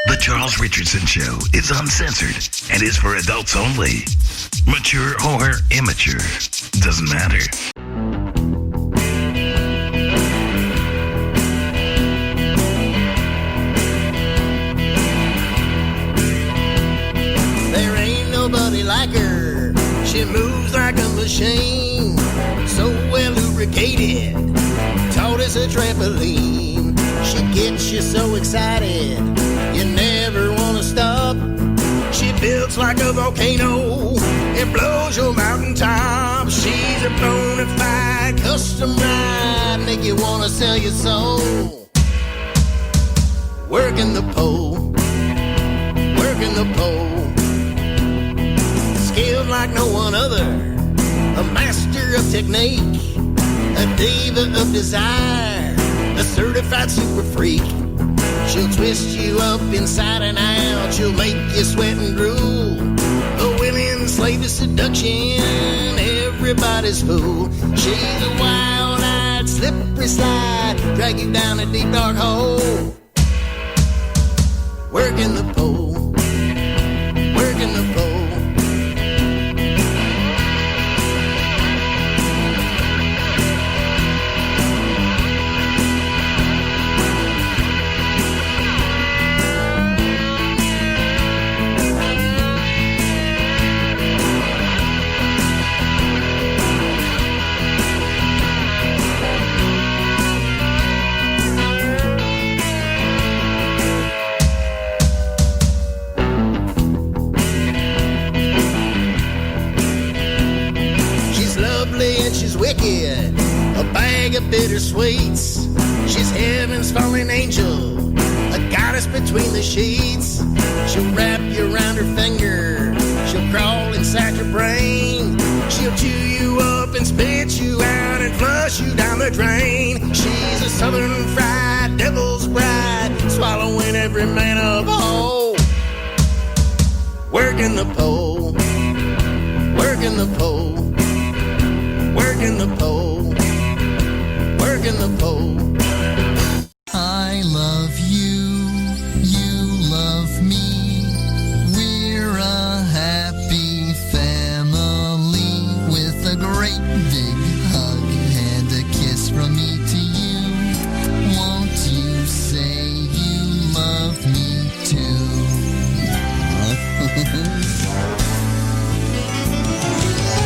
The Charles Richardson Show is uncensored and is for adults only. Mature or immature, doesn't matter. There ain't nobody like her. She moves like a machine, so well lubricated, taut as a trampoline. She gets you so excited, you never want to stop. She builds like a volcano and blows your mountaintop. She's a bona fide custom ride, make you want to sell your soul. Working the pole, working the pole. Skilled like no one other, a master of technique, a diva of desire, a certified super freak. She'll twist you up inside and out, she'll make you sweat and drool. A willing slave to seduction, everybody's fool. She's a wild-eyed, slippery slide, drag you down a deep dark hole. Working the pole, working the pole. She's wicked, a bag of bittersweets. She's heaven's fallen angel, a goddess between the sheets. She'll wrap you around her finger, she'll crawl inside your brain. She'll chew you up and spit you out and flush you down the drain. She's a southern fried devil's bride, swallowing every man up whole. Working the pole, working the pole. Working the pole, working the pole. I love you, you love me. We're a happy family with a great big hug and a kiss from me to you. Won't you say you love me too?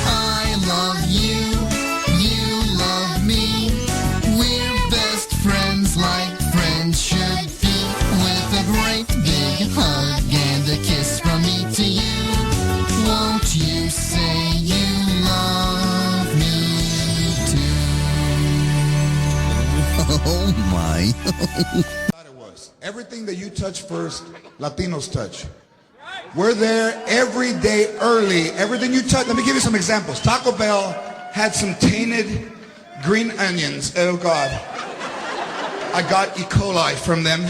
I love you. Like friends should be, with a great big hug and a kiss from me to you. Won't you say you love me too? Oh my. Thought it was. Everything that you touch first, Latinos touch. We're there every day early. Everything you touch. Let me give you some examples. Taco Bell had some tainted green onions. Oh God. I got E. coli from them.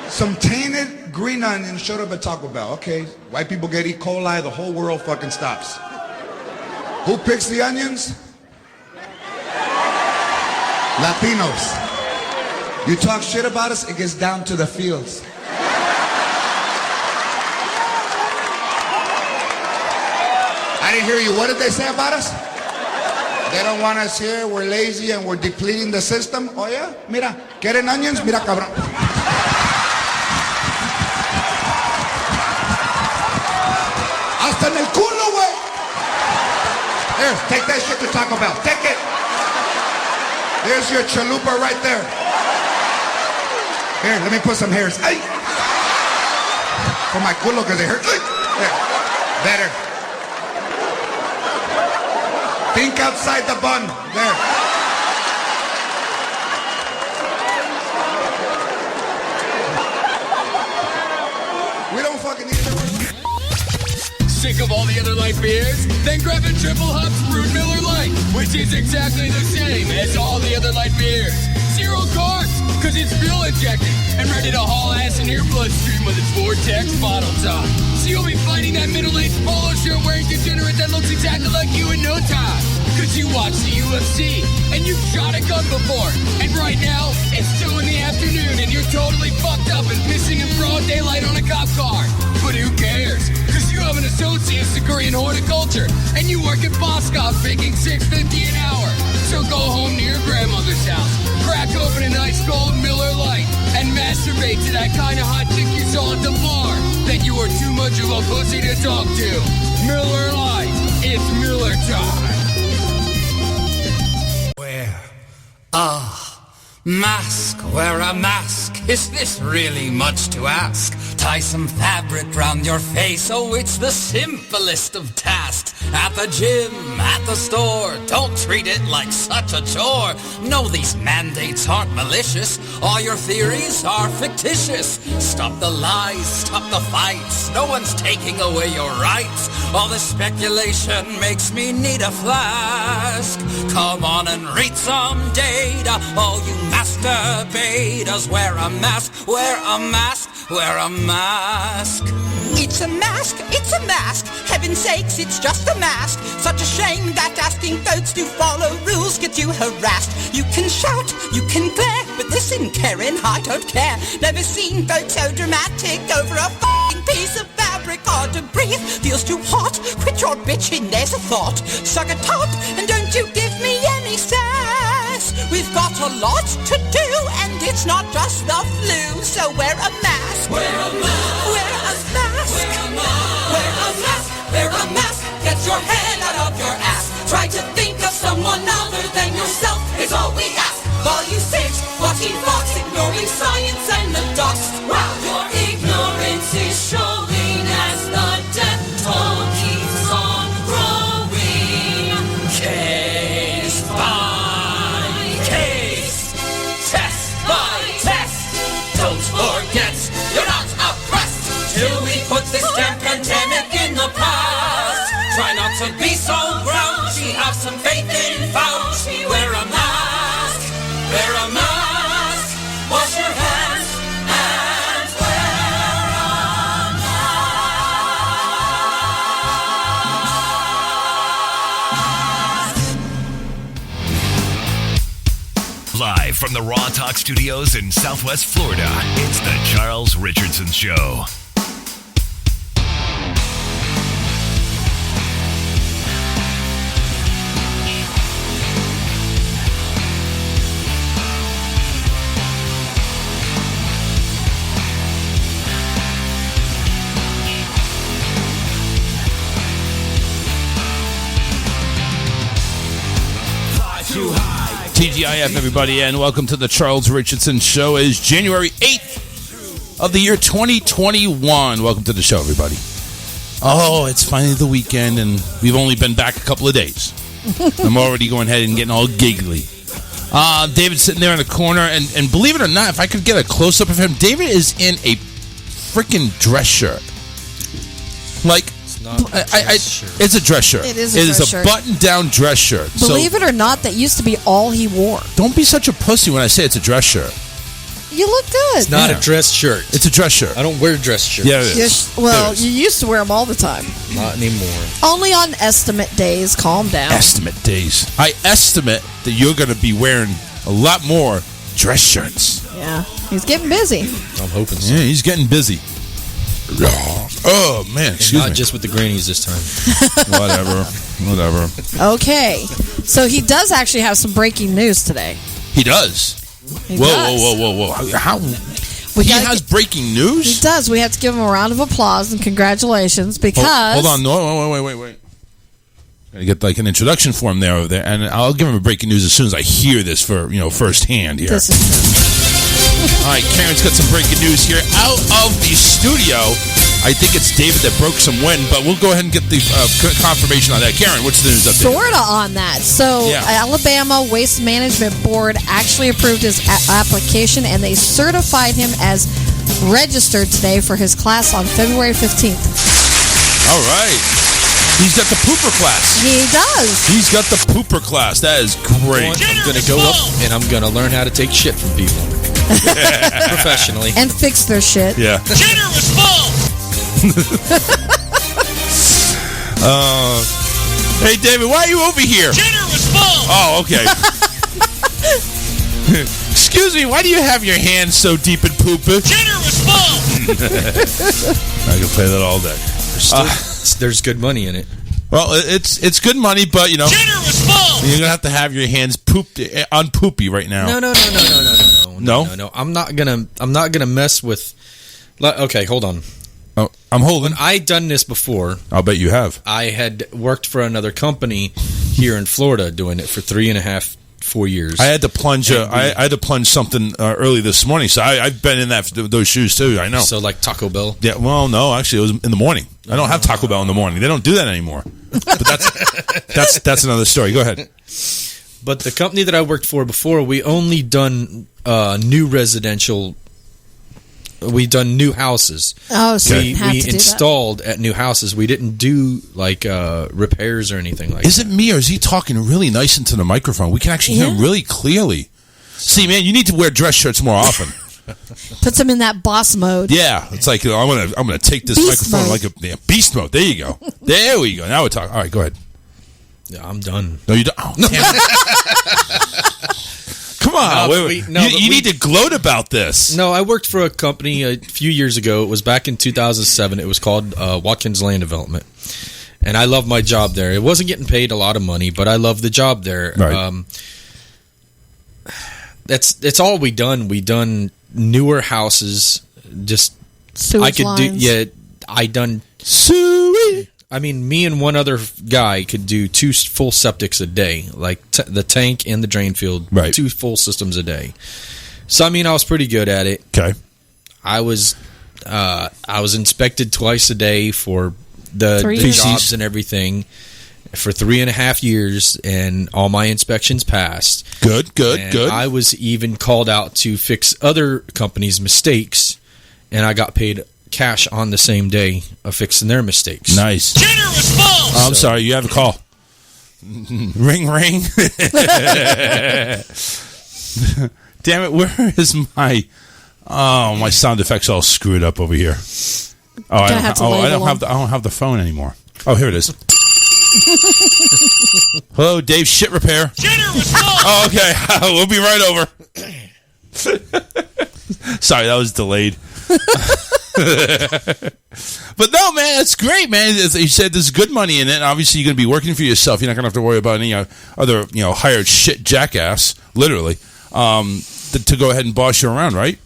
Some tainted green onions showed up at Taco Bell. Okay, white people get E. coli, the whole world fucking stops. Who picks the onions? Latinos. You talk shit about us, it gets down to the fields. I didn't hear you. What did they say about us? They don't want us here, we're lazy and we're depleting the system. Oh yeah, mira, ¿quieren onions? Mira, cabrón. Hasta en el culo, güey. Here, take that shit to Taco Bell. Take it. There's your chalupa right there. Here, let me put some hairs. Ay. For my culo, because they hurt. There. Better. Think outside the bun. There. We don't fucking need to. Sick of all the other light beers? Then grab a Triple Hops Brood Miller Light, which is exactly the same as all the other light beers. 0 carbs, because it's fuel injected and ready to haul ass in your bloodstream with its Vortex bottle top. So you'll be fighting that middle-aged polo shirt wearing degenerate that looks exactly like you in no time. Cause you watch the UFC and you've shot a gun before. And right now, it's 2 in the afternoon and you're totally fucked up and pissing in broad daylight on a cop car. But who cares? Because you have an associate's degree in horticulture, and you work at Boscov making $6.50 an hour. So go home to your grandmother's house, crack open a nice cold Miller Lite, and masturbate to that kind of hot chick you saw at the bar that you were too much of a pussy to talk to. Miller Lite, it's Miller time. Wear a mask. Is this really much to ask? Tie some fabric round your face. Oh, it's the simplest of tasks. At the gym, at the store, don't treat it like such a chore. No, these mandates aren't malicious. All your theories are fictitious. Stop the lies, stop the fights. No one's taking away your rights. All this speculation makes me need a flask. Come on and read some data. All you masturbators, wear a mask, wear a mask, wear a mask. It's a mask, it's a mask. Heaven's sakes, it's just a mask. Such a shame that asking folks to follow rules gets you harassed. You can shout, you can glare, but listen, Karen, I don't care. Never seen folks so dramatic over a f***ing piece of fabric. Hard to breathe, feels too hot. Quit your bitching, there's a thought. Suck a top, and don't you give me any sass. We've got a lot to do, and it's not just the flu. So wear a mask. Wear a mask. Wear a mask. Wear a mask. Wear a mask. Wear a mask. Get your head out of your ass. Try to think of someone other than yourself is all we ask. While you sit watching Fox, ignoring science and the docs. Wow, your ignorance is showing as the death toll keeps on growing. Case by case, test by test. Don't forget, you're not oppressed till we put this damn pandemic in the past. Try not to be so grouchy, have some faith in Fauci. Wear a mask, wear a mask, wash your hands and wear a mask. Live from the Raw Talk Studios in Southwest Florida, it's the Charles Richardson Show. TGIF, everybody, and welcome to the Charles Richardson Show. It is January 8th of the year 2021. Welcome to the show, everybody. Oh, it's finally the weekend, and we've only been back a couple of days. I'm already going ahead and getting all giggly. David's sitting there in the corner, and believe it or not, if I could get a close-up of him, David is in a freaking dress shirt. Like, it's a dress shirt. It is a dress shirt. Button-down dress shirt. Believe it or not, that used to be all he wore. Don't be such a pussy when I say it's a dress shirt. You look good. It's not a dress shirt. It's a dress shirt. I don't wear dress shirts. Yeah, it is. Well, you used to wear them all the time. Not anymore. Only on estimate days. Calm down. Estimate days. I estimate that you're going to be wearing a lot more dress shirts. Yeah, he's getting busy. I'm hoping so. Yeah, he's getting busy. Oh, man, excuse me. Not just with the grannies this time. Whatever. Okay, so he does actually have some breaking news today. He does. Whoa. How? He has breaking news? He does. We have to give him a round of applause and congratulations because... Hold on. No, wait. Gotta get like an introduction for him over there, and I'll give him a breaking news as soon as I hear this for firsthand here. This is true. All right, Karen's got some breaking news here out of the studio. I think it's David that broke some wind, but we'll go ahead and get the confirmation on that. Karen, what's the news update? Sort of on that. So, Alabama Waste Management Board actually approved his application, and they certified him as registered today for his class on February 15th. All right. He's got the pooper class. He does. He's got the pooper class. That is great. I'm going to go up and I'm going to learn how to take shit from people. Professionally. And fix their shit. Yeah. Generous balls! Hey, David, why are you over here? Generous balls! Oh, okay. Excuse me, why do you have your hands so deep in pooper? Generous I can play that all day. There's good money in it. Well, it's good money, but you're gonna have to have your hands on poopy right now. No. I'm not gonna mess with. Okay, hold on. Oh, I'm holding. When I done this before, I'll bet you have. I had worked for another company here in Florida, doing it for 3.5-4 years. I had to plunge. I had to plunge something early this morning, so I've been in those shoes too. I know. So like Taco Bell. Yeah. Well, no, actually, it was in the morning. I don't have Taco Bell in the morning. They don't do that anymore. But that's another story. Go ahead. But the company that I worked for before, we only done new residential. We done new houses. Oh, so we installed at new houses. We didn't do like repairs or anything like that. Is it me or is he talking really nice into the microphone? We can actually hear him really clearly. See, man, you need to wear dress shirts more often. Puts him in that boss mode. Yeah, it's like I'm gonna take this beast microphone mode. like a beast mode. There you go. There we go. Now we're talking. All right, go ahead. Yeah, I'm done. No, you don't. Oh, damn it. Come on, you need to gloat about this. No, I worked for a company a few years ago. It was back in 2007. It was called Watkins Land Development, and I loved my job there. It wasn't getting paid a lot of money, but I loved the job there. Right. That's all we done. We done newer houses. Just Sewage lines. I done sewage. I mean, me and one other guy could do 2 full septics a day, like the tank and the drain field, right. 2 full systems a day. So, I mean, I was pretty good at it. Okay. I was inspected twice a day for the jobs and everything for 3.5 years, and all my inspections passed. Good. I was even called out to fix other companies' mistakes, and I got paid cash on the same day of fixing their mistakes. Nice. Generous balls! I'm sorry, you have a call. Ring. Damn it, where is my sound effects all screwed up over here. I don't have the phone anymore. Oh, here it is. Hello, Dave Shit Repair. Generous balls! Oh, okay. We'll be right over. Sorry, that was delayed. But no, man, that's great, man. As you said, there's good money in it. Obviously, you're going to be working for yourself. You're not going to have to worry about any other, hired shit jackass, literally, to go ahead and boss you around, right?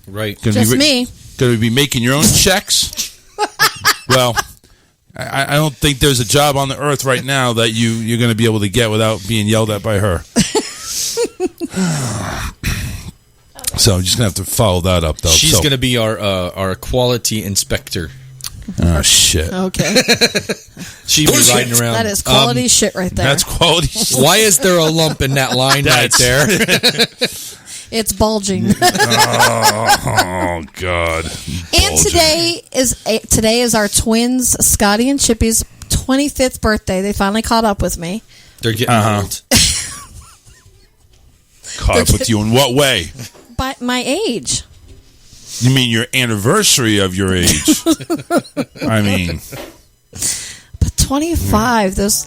Right. Just me. Going to be making your own checks. Well, I don't think there's a job on the earth right now that you're going to be able to get without being yelled at by her. So I'm just going to have to follow that up, though. She's going to be our quality inspector. Oh, shit. Okay. She'd be riding around. That is quality shit right there. That's quality shit. Why is there a lump in that line right there? It's bulging. Oh, God. And today is our twins, Scotty and Chippy's 25th birthday. They finally caught up with me. They're getting old. Caught up with you in what way? By my age. You mean your anniversary of your age? I mean, but 25. Those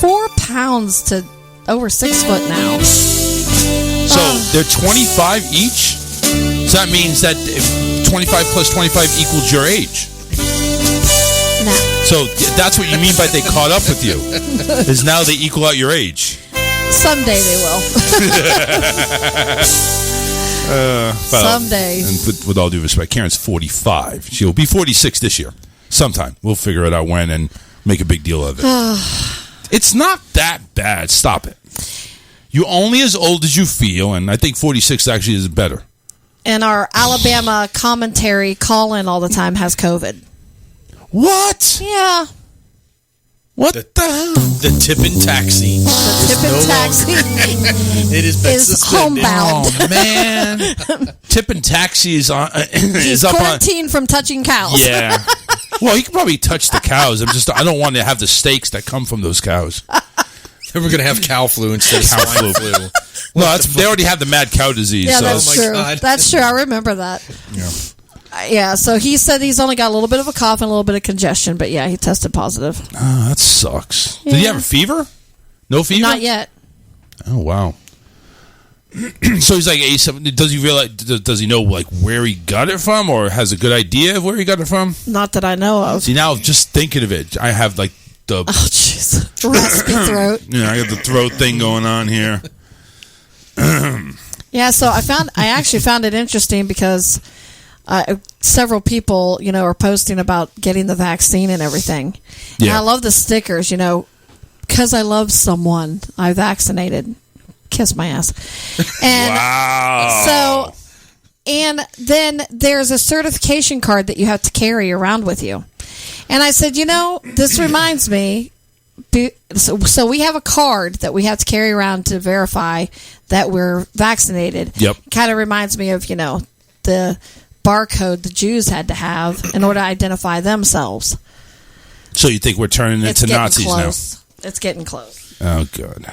4 pounds to over 6 foot now. So they're 25 each. So that means that if 25 plus 25 equals your age. No. So that's what you mean by they caught up with you. Is now they equal out your age. Someday they will. Someday. And with all due respect, Karen's 45. She'll be 46 this year. Sometime. We'll figure it out when and make a big deal of it. It's not that bad. Stop it. You're only as old as you feel, and I think 46 actually is better. And our Alabama commentary call-in all the time has COVID. What? Yeah. What the hell? The tippin' taxi. The tippin' taxi It is homebound. Oh, man. Tippin' taxi is on. He's up quarantined from touching cows. Yeah. Well, he can probably touch the cows. I don't want to have the steaks that come from those cows. Then we're going to have cow flu instead of swine flu. No, they already have the mad cow disease. Yeah, so. that's true. God. That's true. I remember that. Yeah. Yeah, so he said he's only got a little bit of a cough and a little bit of congestion, but yeah, he tested positive. Oh, that sucks. Yeah. Did he have a fever? No fever? Not yet. Oh, wow. So he's like 87. Does he realize? Does he know like where he got it from, or has a good idea of where he got it from? Not that I know of. See, now just thinking of it, I have like the raspy throat. Yeah, I got the throat thing going on here. Yeah, so I actually found it interesting because several people, are posting about getting the vaccine and everything. Yeah. And I love the stickers, because I love someone, I vaccinated. Kiss my ass. And wow. And then there's a certification card that you have to carry around with you. And I said, this reminds me. So we have a card that we have to carry around to verify that we're vaccinated. Yep. Kind of reminds me of, the barcode the Jews had to have in order to identify themselves. So you think we're turning into Nazis now? It's getting close. Oh, good.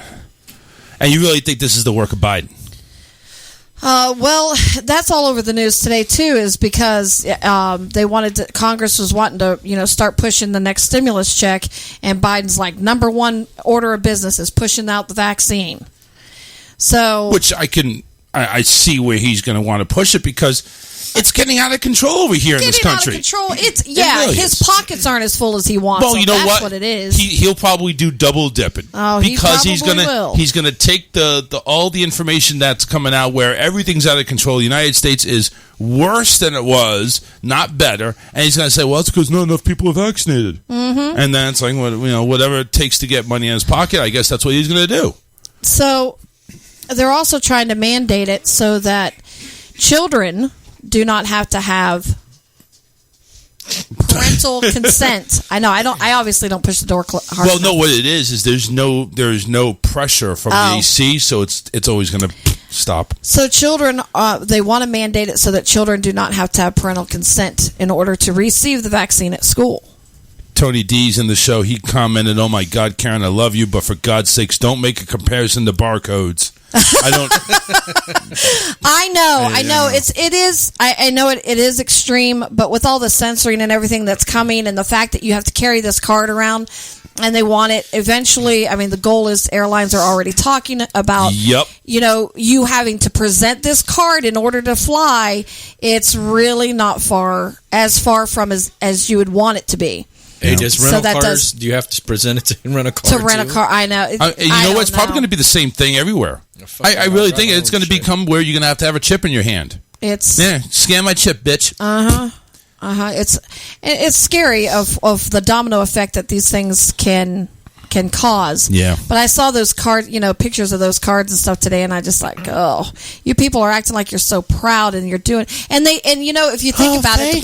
And you really think this is the work of Biden? Well, that's all over the news today too. Is because they wanted to, Congress was wanting to, start pushing the next stimulus check, and Biden's like number one order of business is pushing out the vaccine. So, which I see where he's going to want to push it because it's getting out of control over here in this country. Out of control. It really his pockets aren't as full as he wants. Well, you know that's what it is. He'll probably do double dipping. Oh, because he's gonna take the all the information that's coming out where everything's out of control. The United States is worse than it was, not better, and he's going to say, "Well, it's because not enough people are vaccinated." Mm-hmm. And then it's like, whatever it takes to get money in his pocket. I guess that's what he's going to do. So they're also trying to mandate it so that children do not have to have parental consent. I know. I obviously don't push the door hard. Well, no. What it is there's no pressure from the AC, so it's always going to stop. So children, they want to mandate it so that children do not have to have parental consent in order to receive the vaccine at school. Tony D's in the show. He commented, "Oh my God, Karen, I love you, but for God's sakes, don't make a comparison to barcodes." I don't. I know. I know it is extreme, but with all the censoring and everything that's coming, and the fact that you have to carry this card around, and they want it eventually. I mean, the goal is airlines are already talking about. Yep. You having to present this card in order to fly. It's really not as far from as you would want it to be. Hey, does rental cars? Do you have to present it to rent a car? To rent a car, I know. It's probably going to be the same thing everywhere. I really think it's going to become where you're going to have a chip in your hand. Scan my chip, bitch. It's scary of the domino effect that these things can cause. Yeah. But I saw those pictures of those cards and stuff today, and I just like, you people are acting like you're so proud, and you're doing, and if you think about it,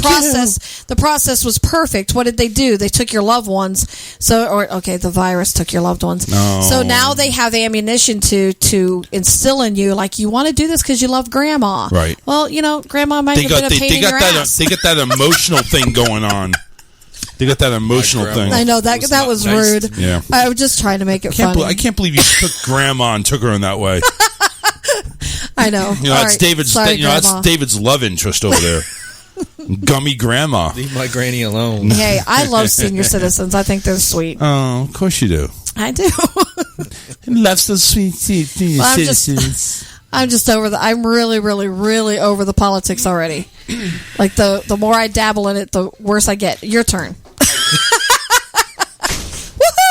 the process was perfect. What did they do? They took your loved ones. The virus took your loved ones. No. So now they have ammunition to instill in you, like, you want to do this because you love grandma. Right. Well, grandma might have been a pain in your ass. They got that emotional thing going on. They got that emotional thing. I know that was nice. rude. Yeah. I was just trying to make it funny. I can't believe you took grandma and took her in that way. I know. That's David's. That's David's love interest over there. Gummy grandma. Leave my granny alone. Hey, I love senior citizens. I think they're sweet. Oh, of course you do. I do. Loves the sweet senior citizens. I'm just over I'm really, really, really over the politics already. Like, the more I dabble in it, the worse I get. Your turn.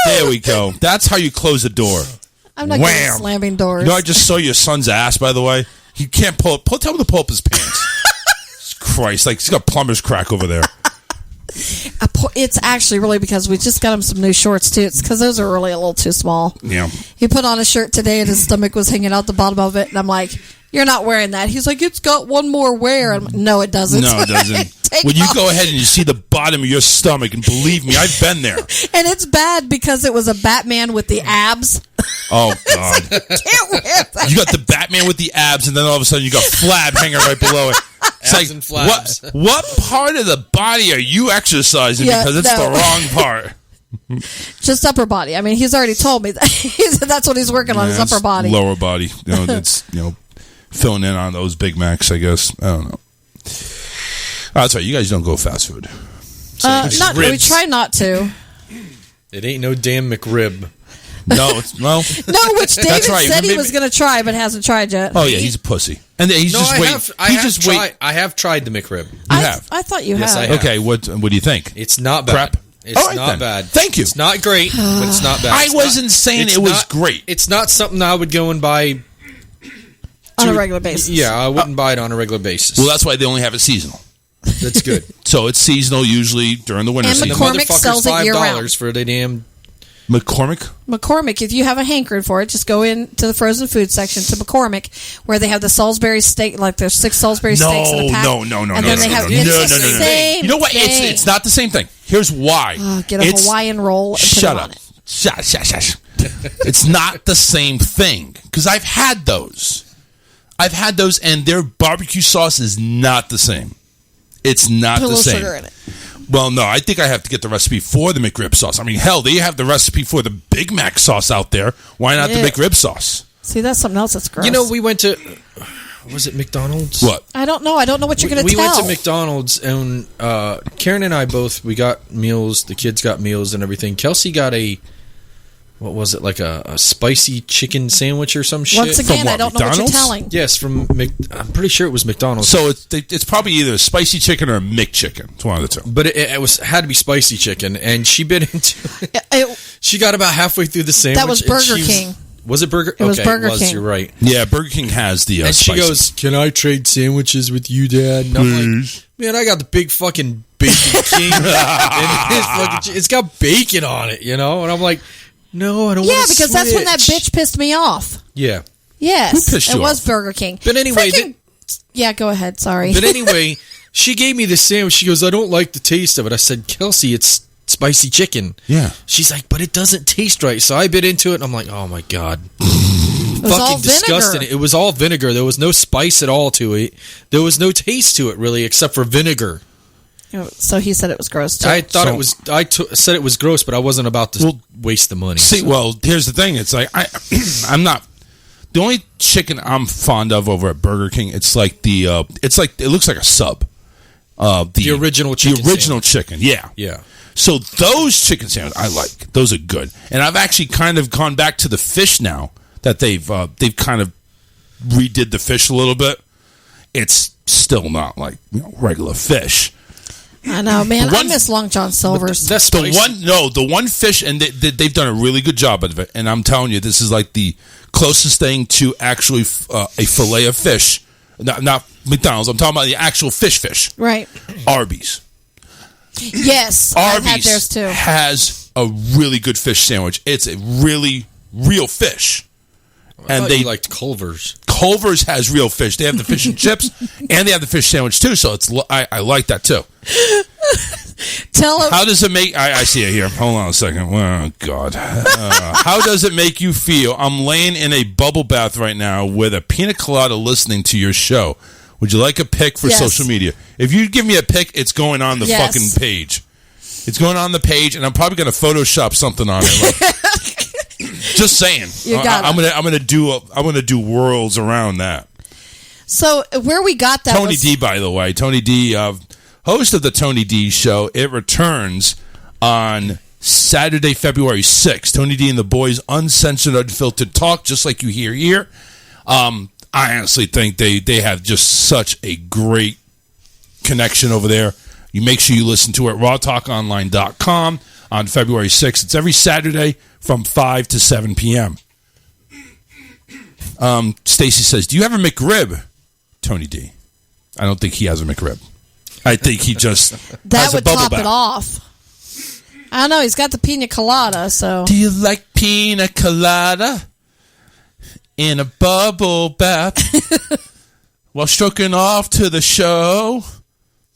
There we go. That's how you close a door. I'm not good at slamming doors. I just saw your son's ass, by the way. He can't pull up. Tell him to pull up his pants. Christ, like, he's got plumber's crack over there. It's actually really because we just got him some new shorts too. It's because those are really a little too small. Yeah. He put on a shirt today and his stomach was hanging out the bottom of it, and I'm like, "You're not wearing that." He's like, "It's got one more wear." I'm like, "No, it doesn't." No, it doesn't. When you go ahead and you see the bottom of your stomach, and believe me, I've been there. And it's bad because it was a Batman with the abs. Oh God! Can't wear that. You got the Batman with the abs, and then all of a sudden you got Flab hanging right below it. It's abs and flaps. What part of the body are you exercising? Because it's the wrong part. Just upper body. I mean, he's already told me that that's what he's working on, his upper body. Lower body. It's filling in on those Big Macs, I guess. I don't know. Oh, that's right. You guys don't go fast food. We try not to. It ain't no damn McRib. No, no, which David said he was going to try, but hasn't tried yet. Oh yeah, he's a pussy, and he's just waiting. I have tried the McRib. I thought you Yes, had. I have. Okay, what do you think? It's not bad. Crap. It's not bad. Thank you. It's not great, but it's not bad. I wasn't saying it was great. It's not something I would go and buy on a regular basis. Yeah, I wouldn't buy it on a regular basis. Well, that's why they only have it seasonal. That's good. So it's seasonal usually during the winter And season. McCormick sells it year round. $5 for the damn... McCormick, if you have a hankering for it, just go into the frozen food section to McCormick, where they have the Salisbury steak, like there's 6 Salisbury steaks in a pack. No. And then they have it's the same. You know what? thing. It's not the same thing. Here's why. Get a Hawaiian roll and put it on it. Shut. It's not the same thing. Because I've had those. And their barbecue sauce is not the same. It's not Put the a little same. sugar in it. Well, no, I think I have to get the recipe for the McRib sauce. I mean, hell, they have the recipe for the Big Mac sauce out there. Why not the McRib sauce? See, that's something else that's gross. You know, we went to... Was it McDonald's? What? I don't know. I don't know what you're going to tell. We went to McDonald's, and Karen and I we got meals. The kids got meals and everything. Kelsey got what was it, like a spicy chicken sandwich or some shit? Once again, I don't know what you're telling. Yes, I'm pretty sure it was McDonald's. So it's probably either a spicy chicken or a McChicken. It's one of the two. But it had to be spicy chicken, and she bit into it. She got about halfway through the sandwich. That was Burger King. Was it Burger? It was Burger King. You're right. Yeah, Burger King has the and spicy. She goes, "Can I trade sandwiches with you, Dad?" And I'm like, "Man, I got the big fucking Bacon King. It's got bacon on it, you know." And I'm like, "No, I don't want to Yeah, because that's when that bitch pissed me off. Yeah. Yes. Who pissed you It was off? Burger King. But anyway... Yeah, go ahead. Sorry. But anyway, she gave me the sandwich. She goes, "I don't like the taste of it." I said, "Kelsey, it's spicy chicken." Yeah. She's like, "But it doesn't taste right." So I bit into it, and I'm like, "Oh, my God." It was all Fucking disgusting. vinegar. It was all vinegar. There was no spice at all to it. There was no taste to it, really, except for vinegar. So he said it was gross, too. I thought it was... said it was gross, but I wasn't about to waste the money. See, well, here's the thing. It's like, I'm not... The only chicken I'm fond of over at Burger King, it's like it looks like a sub. The original chicken. The original chicken, yeah. Yeah. So those chicken sandwiches I like. Those are good. And I've actually kind of gone back to the fish now that they've kind of redid the fish a little bit. It's still not like regular fish. I know, man. I miss Long John Silver's. That's the one fish, and they've done a really good job of it. And I'm telling you, this is like the closest thing to actually a fillet of fish. Not McDonald's. I'm talking about the actual fish. Right. Arby's. Yes, Arby's I've had theirs too. Has a really good fish sandwich. It's a really real fish. And they liked Culver's. Culver's has real fish. They have the fish and chips, and they have the fish sandwich too. So I like that too. Tell him. How does it make? I see it here. Hold on a second. Oh God. How does it make you feel? I'm laying in a bubble bath right now with a pina colada, listening to your show. Would you like a pic for social media? If you give me a pic, it's going on the fucking page. It's going on the page, and I'm probably going to Photoshop something on it. Like, just saying. I'm gonna do worlds around that. So where we got that Tony D, by the way, Tony D, host of the Tony D Show. It returns on Saturday, February 6th. Tony D and the boys, uncensored, unfiltered talk, just like you hear here. I honestly think they have just such a great connection over there. You make sure you listen to it at rawtalkonline.com on February 6th. It's every Saturday from 5 to 7 p.m. Stacy says, "Do you have a McRib?" Tony D. I don't think he has a McRib. I think he just that has would a bubble top bath. it off. I don't know. He's got the pina colada, so. Do you like pina colada in a bubble bath while stroking off to the show?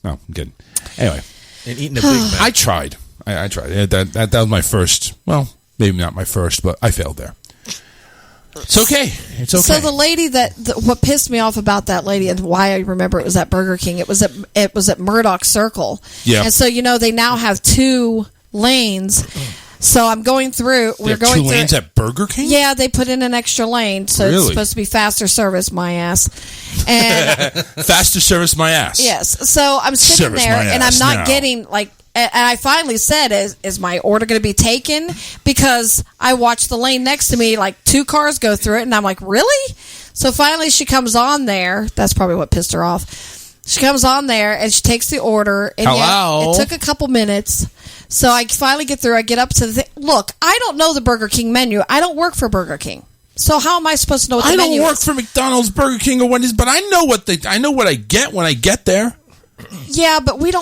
No, I'm kidding. Anyway, and eating a Big Mac. I tried. I tried. That was my first. Well, maybe not my first, but I failed there. It's okay. It's okay. So the lady what pissed me off about that lady and why I remember it was at Burger King. It was at Murdoch Circle. Yeah. And so they now have 2 lanes. So I'm going through. We're going 2 lanes at Burger King. Yeah, they put in an extra lane, so really? It's supposed to be faster service. My ass. And faster service. My ass. Yes. So I'm sitting there, and I'm not getting and I finally said, is my order going to be taken? Because I watched the lane next to me, like 2 cars go through it, and I'm like, really? So finally she comes on there. That's probably what pissed her off. She comes on there, and she takes the order. And Hello? it took a couple minutes. So I finally get through. I get up to the Look, I don't know the Burger King menu. I don't work for Burger King. So how am I supposed to know what the menu is? I don't work for McDonald's, Burger King, or Wendy's, but I know what I get when I get there. Yeah, but we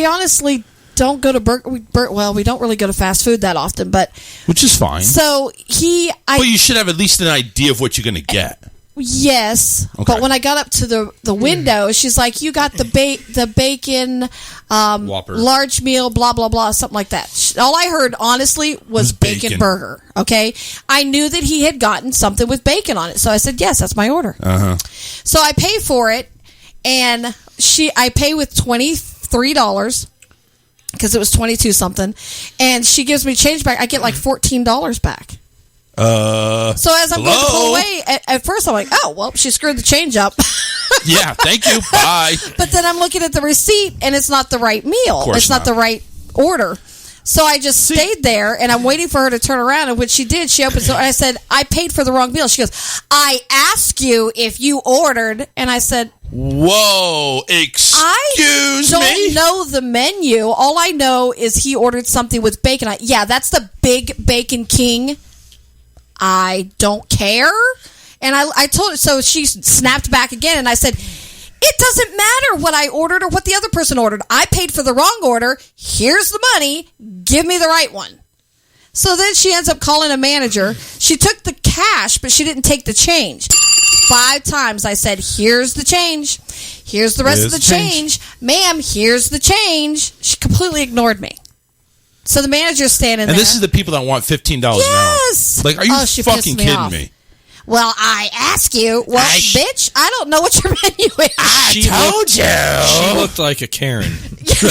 honestly don't go to we don't really go to fast food that often, but which is fine. So well, you should have at least an idea of what you're going to get. Yes, okay. But when I got up to the window, she's like, "You got the bacon Whopper. large meal, blah blah blah, something like that." All I heard, honestly, was bacon burger. Okay, I knew that he had gotten something with bacon on it, so I said, "Yes, that's my order." So I pay for it, and I pay with $23 because it was 22 something, and she gives me change back. I get like $14 back. So as I'm going to pull away, at first I'm like, oh, well, she screwed the change up. Yeah, thank you. Bye. But then I'm looking at the receipt, and it's not the right meal. It's not the right order. So I just stayed there, and I'm waiting for her to turn around. And when she did, she opens the door. I said, I paid for the wrong meal. She goes, I asked you if you ordered. And I said, whoa, excuse me? I don't know the menu. All I know is he ordered something with bacon. Yeah, that's the Big Bacon King. I don't care. And I told her, so she snapped back again, and I said, it doesn't matter what I ordered or what the other person ordered. I paid for the wrong order. Here's the money. Give me the right one. So then she ends up calling a manager. She took the cash, but she didn't take the change. 5 times I said, here's the change. Here's the rest of the change. Ma'am, here's the change. She completely ignored me. So the manager's standing there. And this is the people that want $15 an hour. Yes. Like, are you fucking kidding me? Well, I ask you. Well, bitch, I don't know what your menu is. I told you. She looked like a Karen. So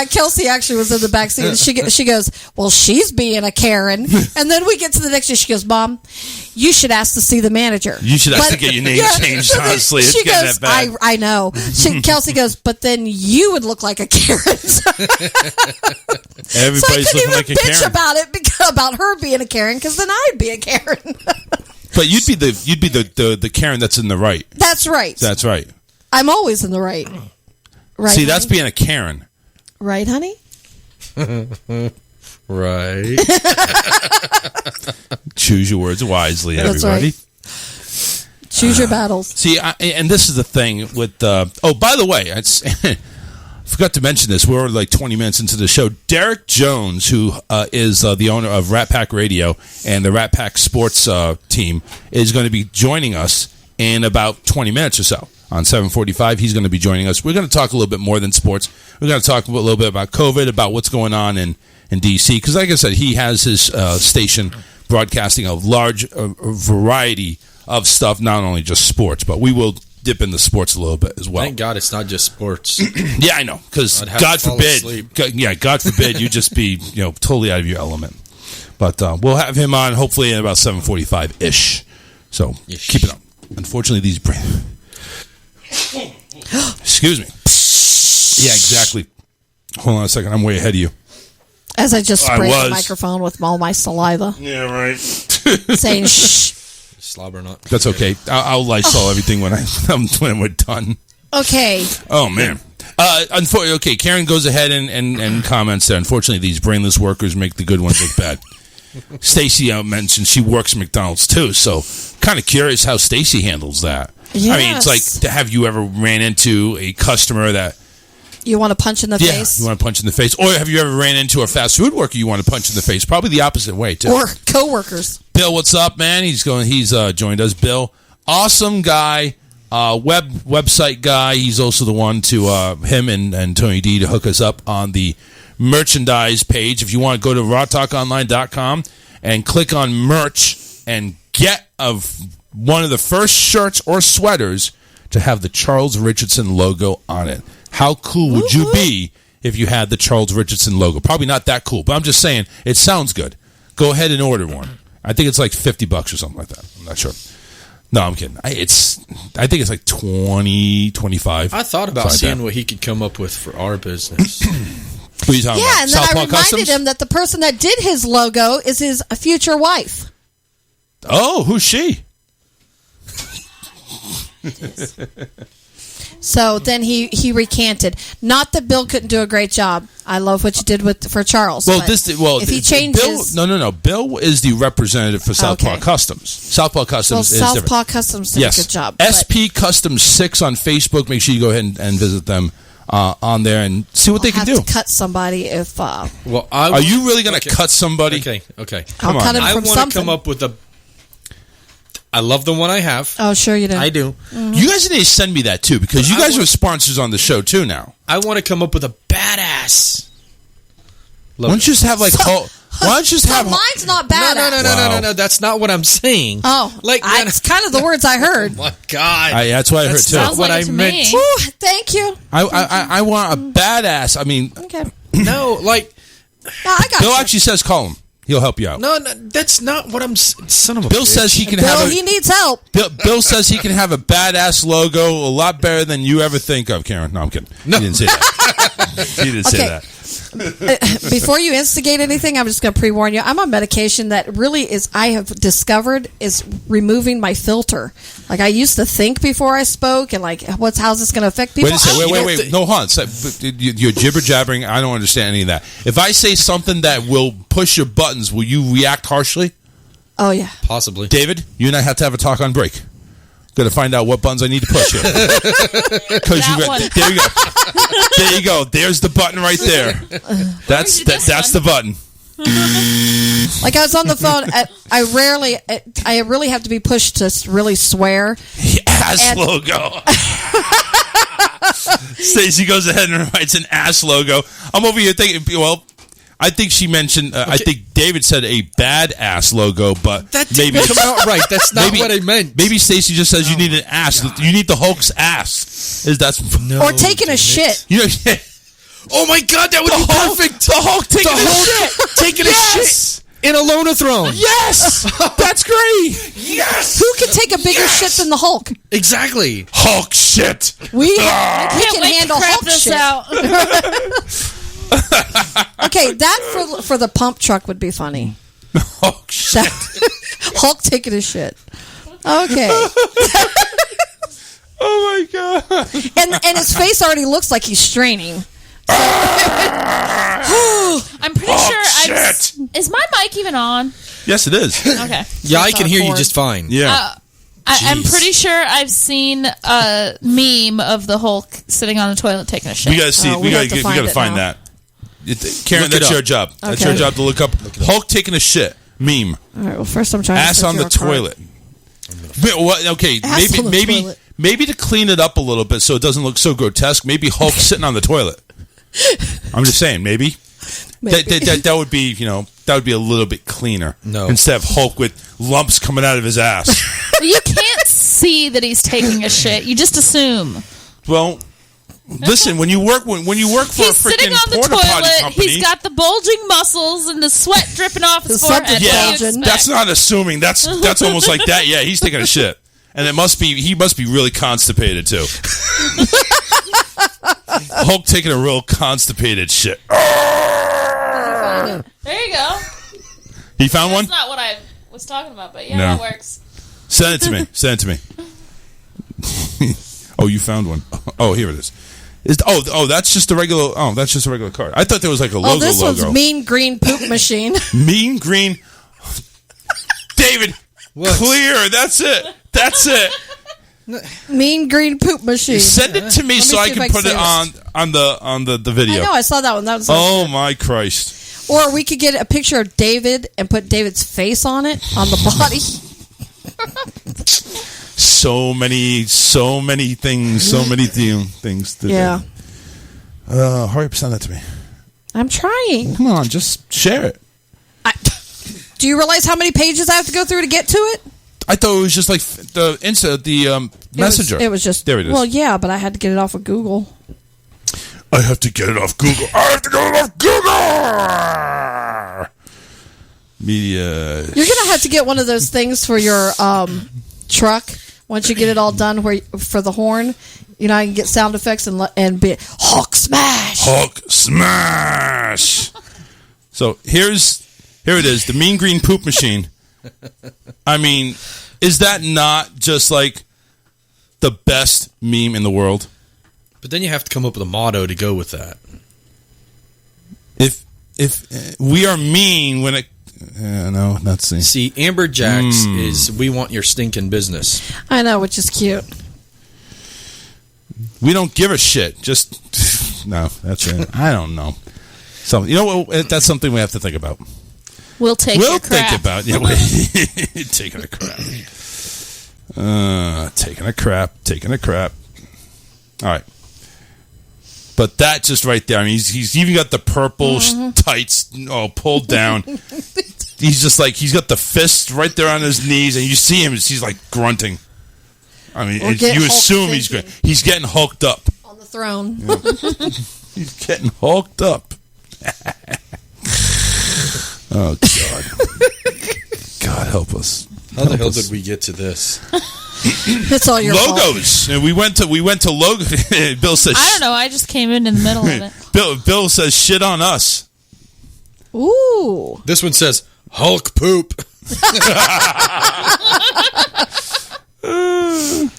Kelsey actually was in the back seat. And she goes, well, she's being a Karen. And then we get to the next day. She goes, Mom, you should ask to see the manager. You should ask to get your name changed, so honestly. It's she getting goes, that bad. I know. Kelsey goes, but then you would look like a Karen. Everybody's so I couldn't looking even like a bitch Karen. about it about her being a Karen, because then I'd be a Karen. But you'd be the Karen that's in the right. That's right. That's right. I'm always in the right. Right. See, honey? that's being a Karen. Right, honey? Right. Choose your words wisely, That's everybody. right. Choose your battles. See, and this is the thing with. Oh, by the way, I forgot to mention this. We're like 20 minutes into the show. Derek Jones, who is the owner of Rat Pack Radio and the Rat Pack Sports team, is going to be joining us in about 20 minutes or so. On 7:45, he's going to be joining us. We're going to talk a little bit more than sports. We're going to talk a little bit about COVID, about what's going on in D.C. Because, like I said, he has his station broadcasting a large variety of stuff, not only just sports, but we will dip into sports a little bit as well. Thank God it's not just sports. Yeah, I know, because God forbid you just be totally out of your element. But we'll have him on hopefully at about 7:45 ish. So keep it up. Unfortunately, these excuse me. Yeah, exactly. Hold on a second. I'm way ahead of you. As I just sprayed the microphone with all my saliva. Yeah, right. Saying shh. Slobber not. That's okay. I'll Lysol everything when we're done. Okay. Oh, man. Okay, Karen goes ahead and comments there. Unfortunately, these brainless workers make the good ones look bad. Stacy mentioned she works at McDonald's, too, so kind of curious how Stacy handles that. Yes. I mean, it's like, have you ever ran into a customer that... You want to punch in the face? You want to punch in the face. Or have you ever ran into a fast food worker you want to punch in the face? Probably the opposite way, too. Or coworkers. Bill, what's up, man? He's joined us. Bill, awesome guy, website guy. He's also the one to him and Tony D to hook us up on the merchandise page. If you want to go to rawtalkonline.com and click on merch and get one of the first shirts or sweaters to have the Charles Richardson logo on it. How cool would you be if you had the Charles Richardson logo? Probably not that cool, but I'm just saying it sounds good. Go ahead and order one. I think it's like $50 or something like that. I'm not sure. No, I'm kidding. I think it's like 20, 25. I thought about seeing what he could come up with for our business. What are you talking about? And then Southpaw I reminded Customs? him that the person that did his logo is his future wife. Oh, who's she? So then he recanted. Not that Bill couldn't do a great job. I love what you did for Charles. Well, if he changes, no. Bill is the representative for Southpaw Customs. Southpaw Customs is different. Southpaw Customs did a good job. SP Customs 6 on Facebook. Make sure you go ahead and visit them on there and see what they can do. To cut somebody if. Are you really going to cut somebody? Okay. I'll cut him I from want something. to come up with a. I love the one I have. Oh, sure you do. I do. Mm-hmm. You guys need to send me that too, because you guys are sponsors on the show too now. I want to come up with a badass. Why don't you just have like? Why don't you just have? Mine's not badass. No. That's not what I'm saying. Oh, it's kind of the words I heard. Oh my God, that's what I heard too. Not what I meant. Ooh, thank you. I want a badass. I mean, okay. No, like. No, I got Bill you. actually says call him. He'll help you out. No, that's not what I'm. Son of a Bill bitch. says he can Bill, he needs help. Bill says he can have a badass logo a lot better than you ever think of, Karen. No, I'm kidding. No. He didn't say that. He didn't say that. Before you instigate anything, I'm just going to pre-warn you. I'm on medication that really I have discovered is removing my filter. Like I used to think before I spoke and like, how's this going to affect people? Wait a second. Wait. No, hold on. You're jibber-jabbering. I don't understand any of that. If I say something that will push your buttons, will you react harshly? Oh, yeah. Possibly. David, you and I have to have a talk on break. Got to find out what buttons I need to push here. There you go. There you go. There's the button right there. That's the button. Like I was on the phone. I really have to be pushed to really swear. Ass logo. Stacey goes ahead and writes an ass logo. I'm over here thinking, well, I think she mentioned. I think David said a bad-ass logo, but that maybe come out right. That's not what I meant. Maybe Stacey just says you need an ass. You need the Hulk's ass. Or taking a shit. You know, oh my God, that would be perfect. The Hulk taking a shit. Taking a shit in a Lonathrone. Yes, that's great. Yes. Who can take a bigger shit than the Hulk? Exactly. Hulk shit. We can handle Hulk shit. Okay, that for the pump truck would be funny. Hulk shit. Hulk taking a shit. Okay. Oh my God. And his face already looks like he's straining. I'm pretty sure shit. Is my mic even on? Yes, it is. Okay. Yeah, I can hear you just fine. Yeah. I'm pretty sure I've seen a meme of the Hulk sitting on the toilet taking a shit. We gotta see. We gotta find that. Karen, that's your job. Okay. That's your job to look up Hulk taking a shit meme. All right. Well, first I'm trying ass to on the toilet. Okay, maybe to clean it up a little bit so it doesn't look so grotesque. Maybe Hulk sitting on the toilet. I'm just saying, maybe. That would be, that would be a little bit cleaner. No, instead of Hulk with lumps coming out of his ass. You can't see that he's taking a shit. You just assume. Well. Listen, when you work for a freaking porta potty company, he's got the bulging muscles and the sweat dripping off his forehead. Yeah, that's not assuming. That's almost like that. Yeah, he's taking a shit, and he must be really constipated too. Hulk taking a real constipated shit. There you go. He found one. That's not what I was talking about, but that works. Send it to me. Oh, you found one. Oh, here it is. That's just a regular. Oh, that's just a regular card. I thought there was like a logo. Oh, this one's Mean Green Poop Machine. Mean Green. David, clear. That's it. Mean Green Poop Machine. Send it to me so I can put it on the video. I know. I saw that one. That was. Oh my Christ! Or we could get a picture of David and put David's face on it on the body. So many things. To do. Hurry up, send that to me. I'm trying. Come on, just share it. Do you realize how many pages I have to go through to get to it? I thought it was just like the messenger. It was just there. It is. Well, yeah, but I had to get it off of Google. I have to get it off Google. Media. You're gonna have to get one of those things for your truck Once you get it all done for the horn, you know, I can get sound effects and be Hulk smash. Hulk smash. So here it is, the Mean Green Poop Machine. I mean, is that not just like the best meme in the world? But then you have to come up with a motto to go with that. If we are mean when it... no, that's... See, Amber Jacks is we want your stinking business. I know, which is cute. We don't give a shit. Just... No, that's it. I don't know. So, you know what? That's something we have to think about. We'll take your crap. Think about... Yeah, taking a crap. Taking a crap. All right. But that just right there, I mean, he's even got the purple tights pulled down. He's just like, he's got the fist right there on his knees, and you see him, he's like grunting. I mean, you assume he's getting hulked up. On the throne. Yeah. He's getting hulked up. Oh, God. God help us. How the hell did we get to this? It's all your logos. fault. We went to logo. Bill says, I don't know. I just came in the middle of it. Bill says, shit on us. Ooh. This one says, Hulk poop.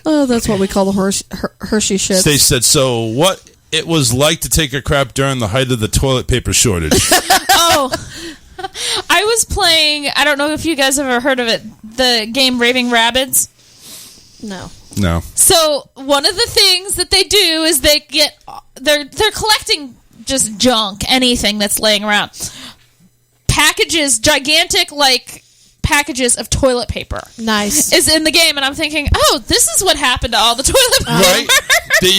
Oh, that's what we call the Hershey shit. They said, so what it was like to take a crap during the height of the toilet paper shortage. Oh, I was playing, I don't know if you guys ever heard of it, the game Raving Rabbids. No. So one of the things that they do is they're collecting just junk, anything that's laying around. Packages, gigantic packages of toilet paper. Nice. Is in the game, and I'm thinking, oh, this is what happened to all the toilet paper. Right. There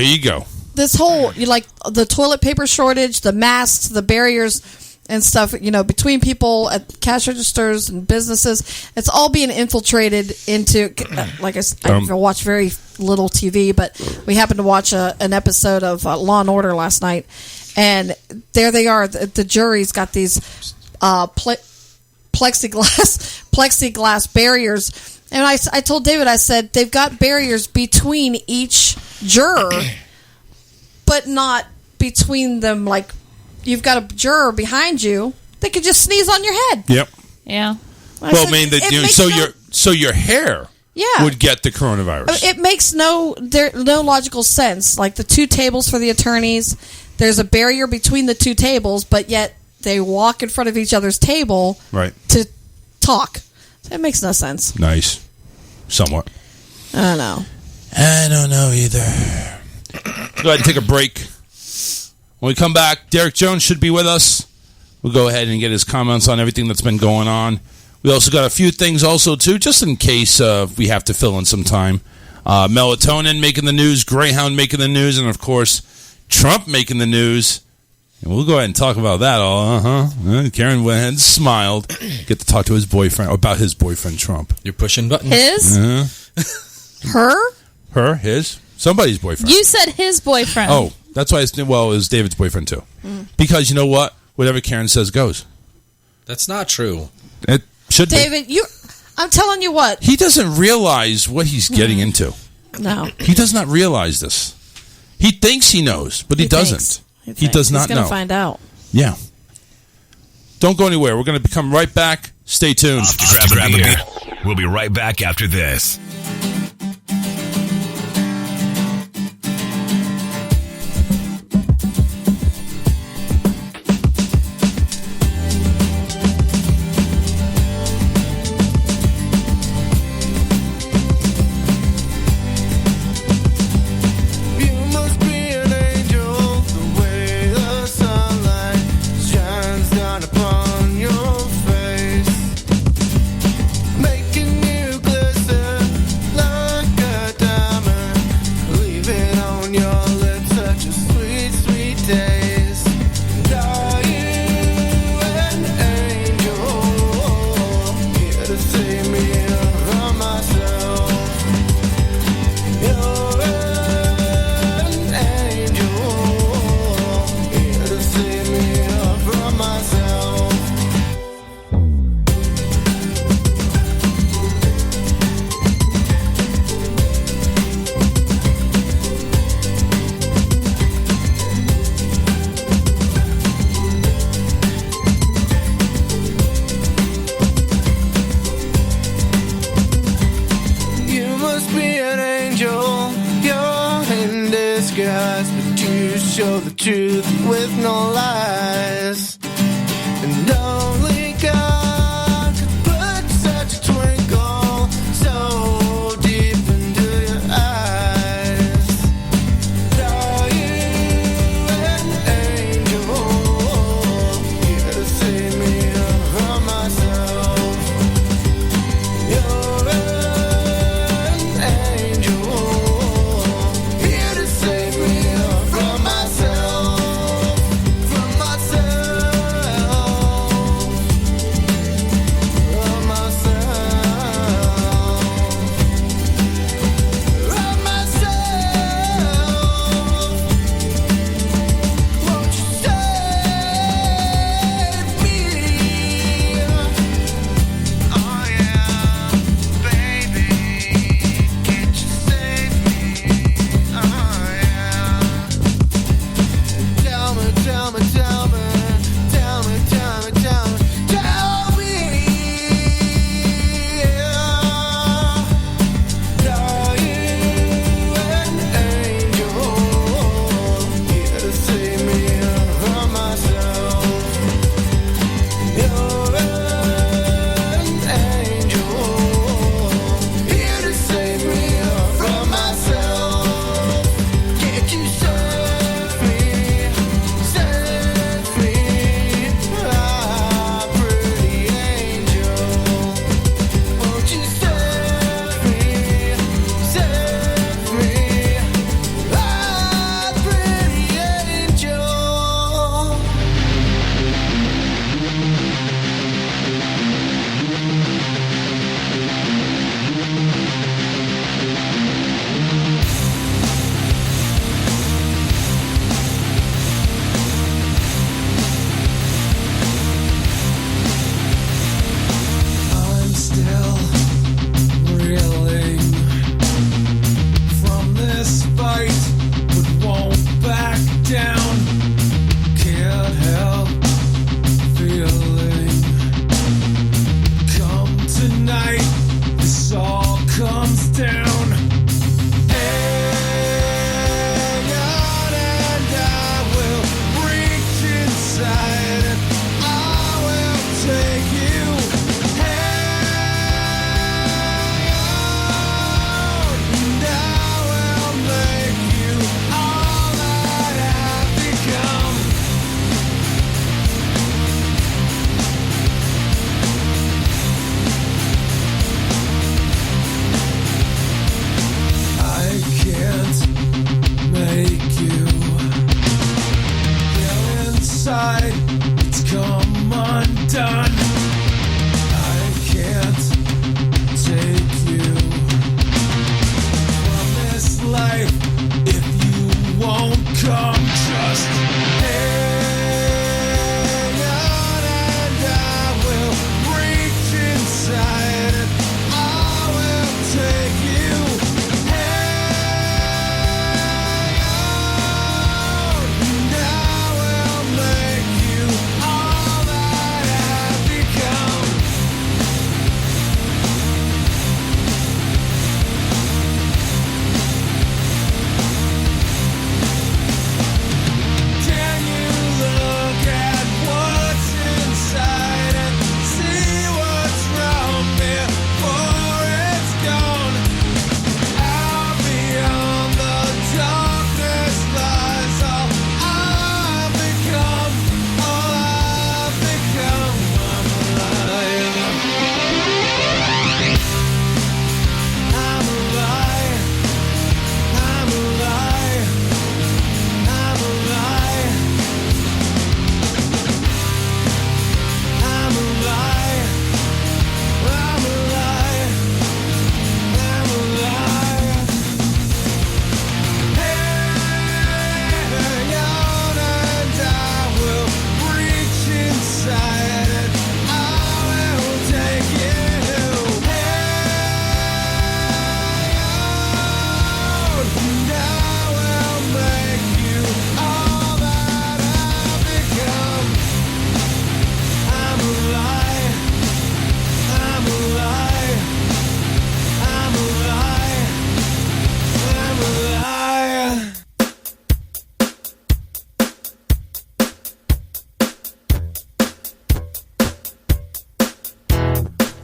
you go. This whole, the toilet paper shortage, the masks, the barriers and stuff, between people at cash registers and businesses, it's all being infiltrated into, I watch very little TV, but we happened to watch an episode of Law and Order last night, and there they are, the jury's got these plexiglass barriers, and I told David, I said, they've got barriers between each juror, but not between them, you've got a juror behind you, they could just sneeze on your head. Yep. Yeah. So your hair would get the coronavirus. It makes no logical sense. Like the two tables for the attorneys, there's a barrier between the two tables, but yet they walk in front of each other's table to talk. It makes no sense. Nice. Somewhat. I don't know. I don't know either. Go ahead and take a break. When we come back, Derek Jones should be with us. We'll go ahead and get his comments on everything that's been going on. We also got a few things also, too, just in case we have to fill in some time. Melatonin making the news, Greyhound making the news, and, of course, Trump making the news. And we'll go ahead and talk about that all. Karen went ahead and smiled. Get to talk to his boyfriend, about his boyfriend, Trump. You're pushing buttons. His? Her? Her, his, somebody's boyfriend. You said his boyfriend. Oh, that's why it was David's boyfriend, too. Because you know what? Whatever Karen says goes. That's not true. It should David, be. I'm telling you what. He doesn't realize what he's getting into. No. He does not realize this. He thinks he knows, but he doesn't. He does not know. He's going to find out. Yeah. Don't go anywhere. We're going to come right back. Stay tuned. Grab a beer. We'll be right back after this. disguise, but you show the truth with no lies. And only God could put such a twinkle so deep into your eyes. Are you an angel here to save me from myself? You're an angel here to save me from myself, from myself.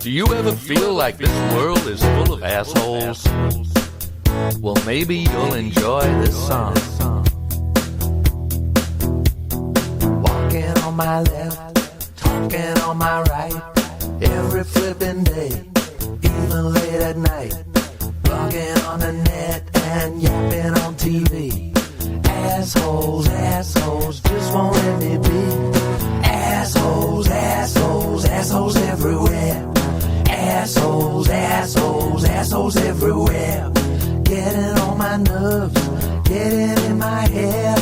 Do you ever feel like this world is full of assholes? Well, maybe you'll enjoy this song. Walking on my left, talking on my right, every flipping day, even late at night, blogging on the net and yapping on TV. Assholes, assholes, just won't let me be. Assholes, assholes, assholes everywhere. Assholes, assholes, assholes everywhere. Getting on my nerves, getting in my head.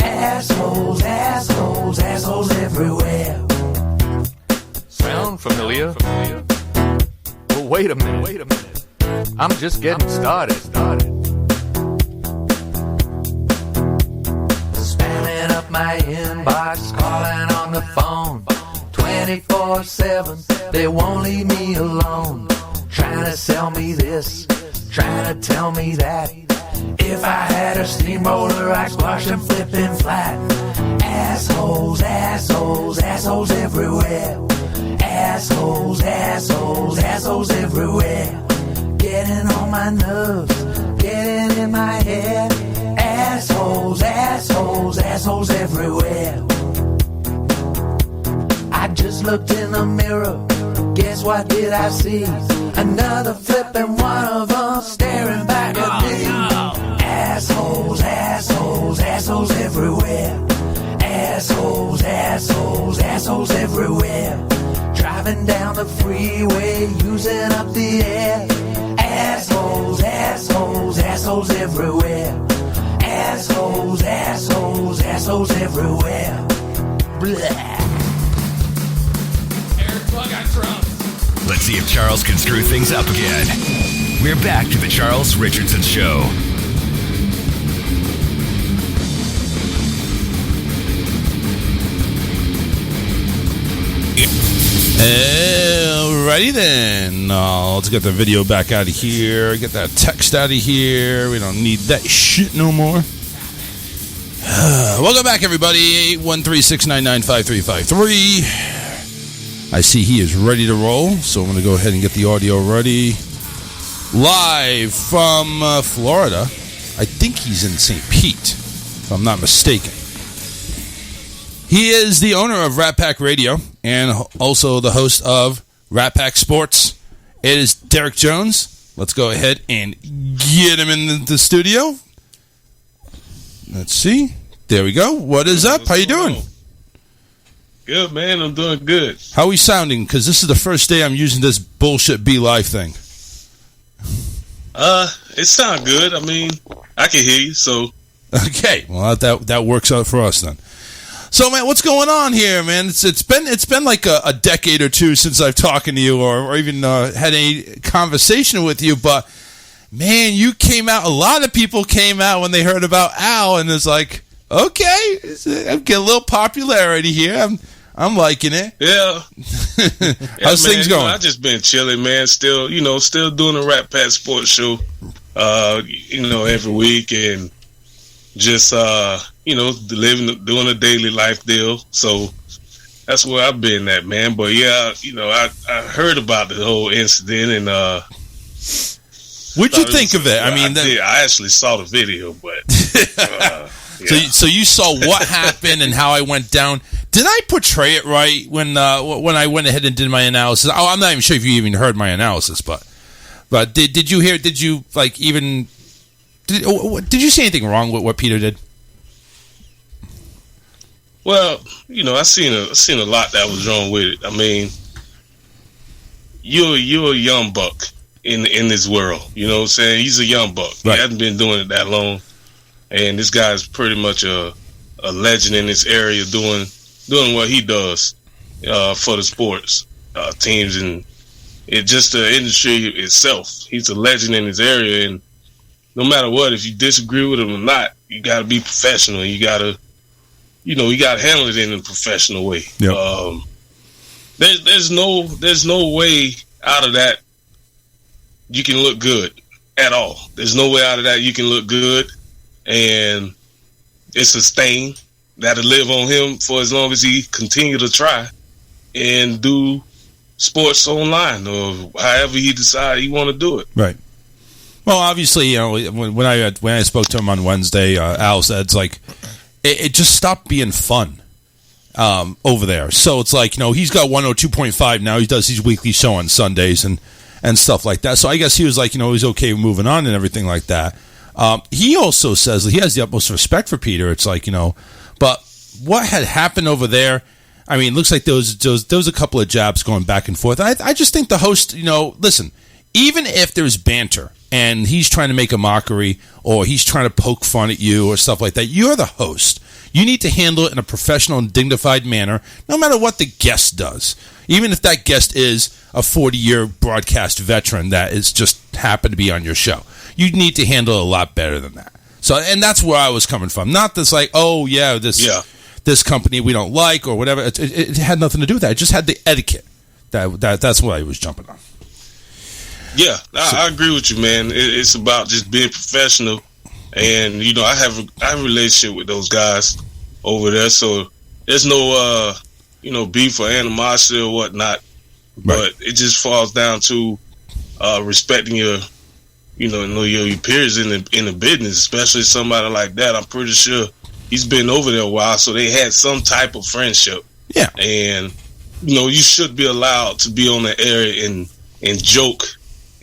Assholes, assholes, assholes everywhere. Sound familiar? Well, wait a minute. I'm just getting started. Spamming up my inbox, calling on the phone 24/7, they won't leave me alone. Trying to sell me this, trying to tell me that. If I had a steamroller, I'd squash them flipping flat. Assholes, assholes, assholes everywhere. Assholes, assholes, assholes everywhere. Getting on my nerves, getting in my head. Assholes, assholes, assholes everywhere. I just looked in the mirror, guess what did I see? Another flipping one of them staring back at me. Assholes, assholes, assholes everywhere. Assholes, assholes, assholes everywhere. Driving down the freeway, using up the air. Assholes, assholes, assholes everywhere. Assholes, assholes, assholes everywhere. Blah. Let's see if Charles can screw things up again. We're back to the Charles Richardson Show. Alrighty then. Let's get the video back out of here. Get that text out of here. We don't need that shit no more. Welcome back, everybody. 813-699-5353. I see he is ready to roll, so I'm going to go ahead and get the audio ready. Live from Florida. I think he's in St. Pete, if I'm not mistaken. He is the owner of Rat Pack Radio and also the host of Rat Pack Sports. It is Derek Jones. Let's go ahead and get him in the studio. Let's see. There we go. What is up? How you doing? Good, man. I'm doing good. How are we sounding? Because this is the first day I'm using this bullshit Be Live thing. It sounds good. I mean, I can hear you, so. Okay. Well, that works out for us then. So, man, what's going on here, man? It's been like a decade or two since I've talked to you or even had any conversation with you, but, man, you came out, a lot of people came out when they heard about Al, and it's like, okay, I'm getting a little popularity here. I'm liking it. Yeah. How's things going? I just been chilling, man. Still doing the Rat Pack Sports Show, every week, and just, doing a daily life deal. So that's where I've been at, man. But yeah, I heard about the whole incident, and what'd you think of it? I mean, I actually saw the video, but. Yeah. So you saw what happened and how I went down. Did I portray it right when I went ahead and did my analysis? Oh, I'm not even sure if you even heard my analysis, but did you hear? Did you did you see anything wrong with what Peter did? Well, I seen a lot that was wrong with it. I mean, you're a young buck in this world. You know what I'm saying? He's a young buck. Right. He hasn't been doing it that long. And this guy's pretty much a legend in this area doing what he does for the sports teams and just the industry itself. He's a legend in his area, and no matter what, if you disagree with him or not, you got to be professional. You got to, you got to handle it in a professional way. Yep. There's no way out of that you can look good at all. There's no way out of that you can look good. And it's a stain that'll live on him for as long as he continue to try and do sports online, or however he decide he want to do it. Right. Well, obviously, you know, when I spoke to him on Wednesday, Al said it's like it just stopped being fun over there. So it's like, you know, he's got 102.5 now. He does his weekly show on Sundays and stuff like that. So I guess he was like, you know, he's okay moving on and everything like that. He also says that he has the utmost respect for Peter. It's like, you know, but what had happened over there, I mean, it looks like there was a couple of jabs going back and forth. I just think the host, you know, listen, even if there's banter and he's trying to make a mockery or he's trying to poke fun at you or stuff like that, you're the host. You need to handle it in a professional and dignified manner, no matter what the guest does. Even if that guest is a 40-year broadcast veteran that is just happened to be on your show. You need to handle it a lot better than that. So, and that's where I was coming from. Not this like, oh, yeah, this company we don't like or whatever. It had nothing to do with that. It just had the etiquette. That's what I was jumping on. Yeah, I agree with you, man. It's about just being professional. And, you know, I have a relationship with those guys over there. So there's no, you know, beef or animosity or whatnot. But it just falls down to respecting your peers in the business, especially somebody like that. I'm pretty sure he's been over there a while, so they had some type of friendship. Yeah. And, you know, you should be allowed to be on the air and joke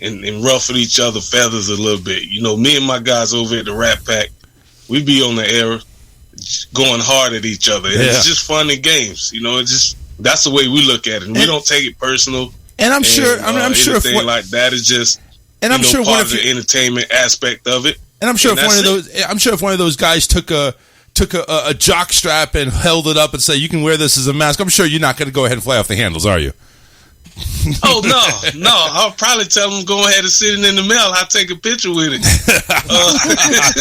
and ruffle each other's feathers a little bit. You know, me and my guys over at the Rat Pack, we be on the air going hard at each other. And it's just fun and games. You know, that's the way we look at it. And we don't take it personal. And I'm sure anything like that is just part of the entertainment aspect of it. And I'm sure if one of those guys took a jock strap and held it up and said, "You can wear this as a mask," I'm sure you're not going to go ahead and fly off the handles, are you? Oh no! I'll probably tell them go ahead and sit it in the mail. I'll take a picture with it.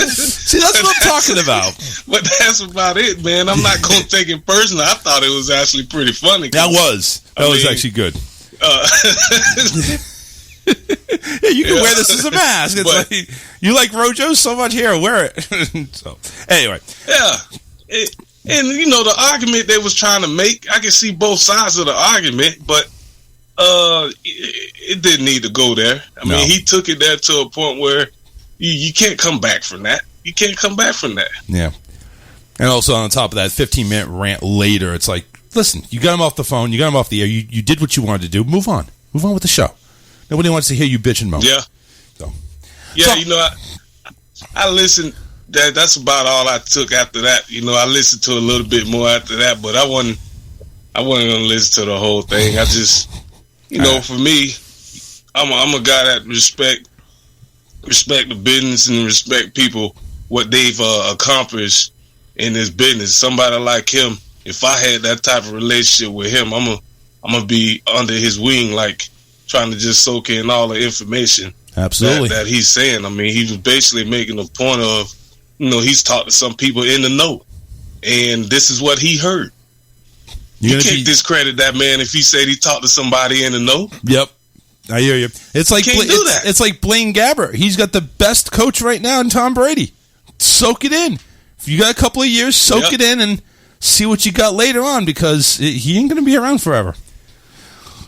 See, that's what I'm talking about. But that's about it, man. I'm not going to take it personal. I thought it was actually pretty funny. That was actually good. Yeah, you can wear this as a mask. It's like, you like Rojo so much, here, wear it. So anyway, yeah, and you know the argument they was trying to make, I can see both sides of the argument, but it didn't need to go there. I mean, he took it there to a point where you can't come back from that. You can't come back from that. Yeah, and also on top of that, 15-minute rant later, it's like, listen, you got him off the phone, you got him off the air, you did what you wanted to do. Move on with the show. Nobody wants to hear you bitch and moan. Yeah. So, you know, I listened. That's about all I took after that. You know, I listened to a little bit more after that, but I wasn't going to listen to the whole thing. I just, you know, for me, I'm a guy that respect the business and respect people, what they've accomplished in this business. Somebody like him, if I had that type of relationship with him, I'm gonna be under his wing, like, trying to just soak in all the information that he's saying. I mean, he was basically making a point of, you know, he's talked to some people in the know, and this is what he heard. You can't discredit that man if he said he talked to somebody in the know. Yep, I hear you. It's like it's like Blaine Gabbert. He's got the best coach right now in Tom Brady. Soak it in. If you got a couple of years, soak it in and see what you got later on, because he ain't going to be around forever.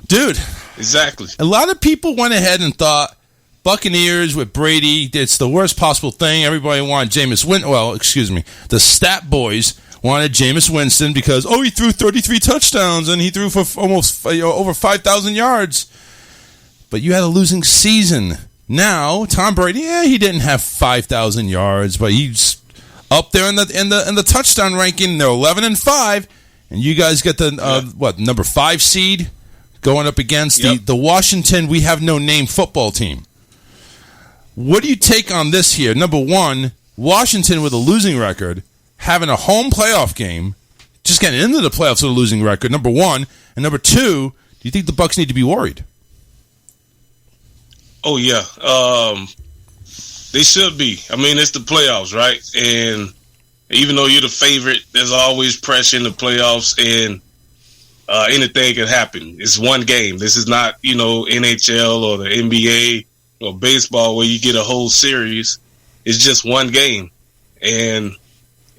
Dude. Exactly. A lot of people went ahead and thought Buccaneers with Brady, it's the worst possible thing. Everybody wanted Jameis Winston. Well, excuse me. The stat boys wanted Jameis Winston because, he threw 33 touchdowns and he threw for almost over 5,000 yards. But you had a losing season. Now, Tom Brady, he didn't have 5,000 yards, but he's up there in the touchdown ranking. They're 11-5, and you guys get the number 5 seed. Going up against the Washington we have no name football team. What do you take on this here? Number one, Washington with a losing record, having a home playoff game, just getting into the playoffs with a losing record, number one. And number two, do you think the Bucs need to be worried? Oh, yeah. They should be. I mean, it's the playoffs, right? And even though you're the favorite, there's always pressure in the playoffs, and anything can happen. It's one game. This is not, you know, NHL or the NBA or baseball where you get a whole series. It's just one game. And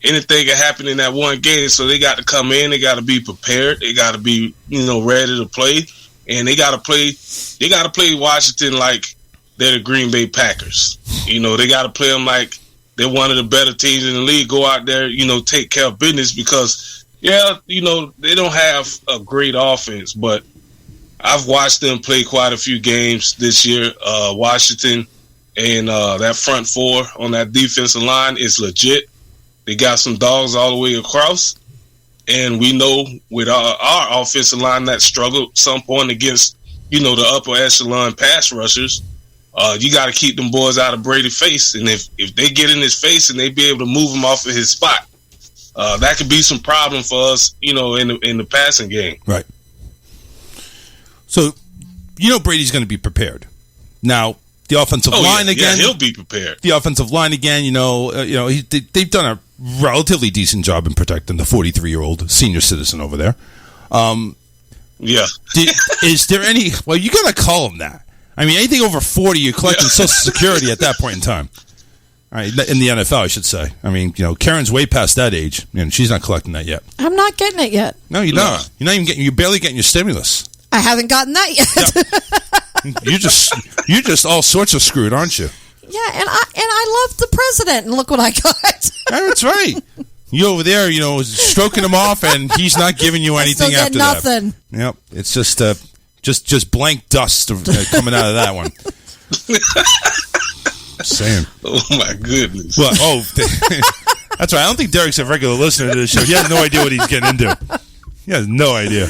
anything can happen in that one game. So they got to come in. They got to be prepared. They got to be, you know, ready to play. and they got to play Washington like they're the Green Bay Packers. You know, they got to play them like they're one of the better teams in the league. Go out there, you know, take care of business because, yeah, you know, they don't have a great offense, but I've watched them play quite a few games this year. Washington and that front four on that defensive line is legit. They got some dogs all the way across. And we know with our offensive line that struggled some point against, you know, the upper echelon pass rushers, you got to keep them boys out of Brady's face. And if they get in his face and they be able to move him off of his spot, that could be some problem for us, you know, in the passing game. Right. So, you know, Brady's going to be prepared. Now, the offensive line again. Yeah, he'll be prepared. The offensive line again. They've done a relatively decent job in protecting the 43-year-old senior citizen over there. Yeah. Is there any? Well, you got to call him that. I mean, anything over 40, you're collecting Social Security at that point in time. All right, in the NFL, I should say. I mean, you know, Karen's way past that age, and she's not collecting that yet. I'm not getting it yet. No, you're not. You're not even getting. You're barely getting your stimulus. I haven't gotten that yet. You're just all sorts of screwed, aren't you? Yeah, and I love the president, and look what I got. That's right. You over there, you know, stroking him off, and he's not giving you anything I still get after nothing. that. Yep, it's just blank dust coming out of that one. Saying. Oh my goodness. Well, that's right. I don't think Derek's a regular listener to the show. He has no idea what he's getting into. He has no idea.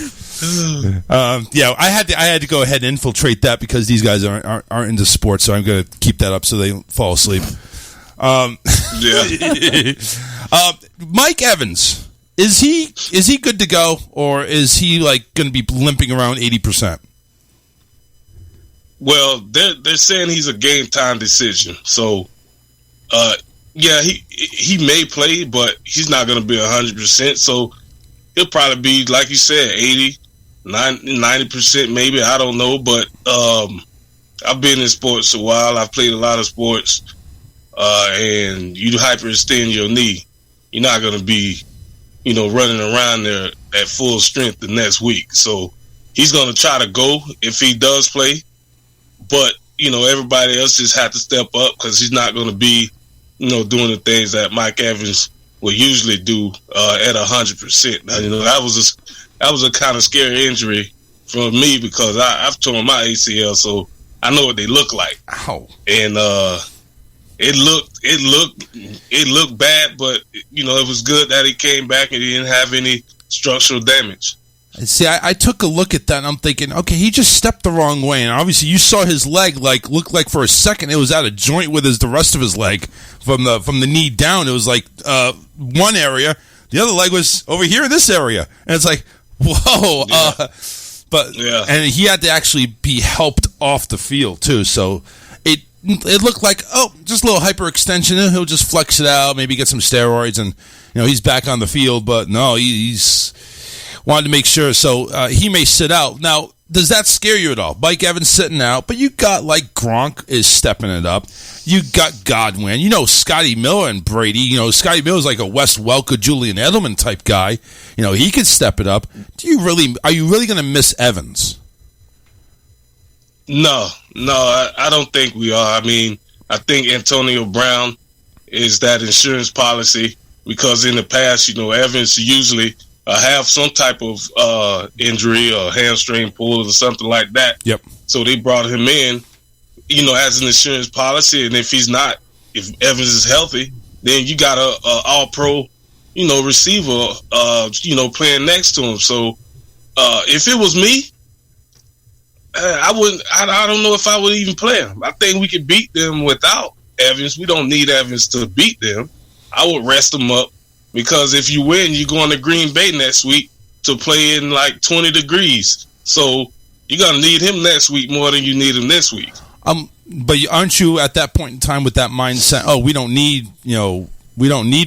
Yeah, I had to go ahead and infiltrate that because these guys aren't into sports, so I'm going to keep that up so they don't fall asleep. Mike Evans, is he good to go, or is he like going to be limping around 80%? Well, they're saying he's a game time decision. So, yeah, he may play, but he's not going to be 100%. So he'll probably be, like you said, 80, 90% maybe. I don't know, but I've been in sports a while. I've played a lot of sports, and you hyperextend your knee, you're not going to be, you know, running around there at full strength the next week. So he's going to try to go if he does play. But, you know, everybody else just had to step up because he's not going to be, you know, doing the things that Mike Evans would usually do at 100%. Now, you know, that was a kind of scary injury for me because I've torn my ACL, so I know what they look like. Ow. And it looked bad, but you know, it was good that he came back and he didn't have any structural damage. See, I took a look at that and I'm thinking, okay, he just stepped the wrong way. And obviously you saw his leg look like for a second it was out of joint with the rest of his leg from the knee down. It was like one area. The other leg was over here in this area. And it's like, whoa. Yeah. Yeah. And he had to actually be helped off the field too. So it looked like, just a little hyperextension. He'll just flex it out, maybe get some steroids, and you know he's back on the field. But no, he's wanted to make sure. So he may sit out. Now, does that scare you at all? Mike Evans sitting out, but you got like Gronk is stepping it up. You got Godwin. You know Scotty Miller and Brady. You know Scotty Miller's like a Wes Welker, Julian Edelman type guy. You know he could step it up. Are you really going to miss Evans? No, I don't think we are. I mean, I think Antonio Brown is that insurance policy because in the past, you know, Evans usually have some type of injury or hamstring pull or something like that. Yep. So they brought him in, you know, as an insurance policy. And if Evans is healthy, then you got a all-pro, you know, receiver, you know, playing next to him. So if it was me, I don't know if I would even play him. I think we could beat them without Evans. We don't need Evans to beat them. I would rest them up because if you win, you're going to Green Bay next week to play in like 20 degrees. So you're going to need him next week more than you need him this week. But aren't you at that point in time with that mindset? Oh, we don't need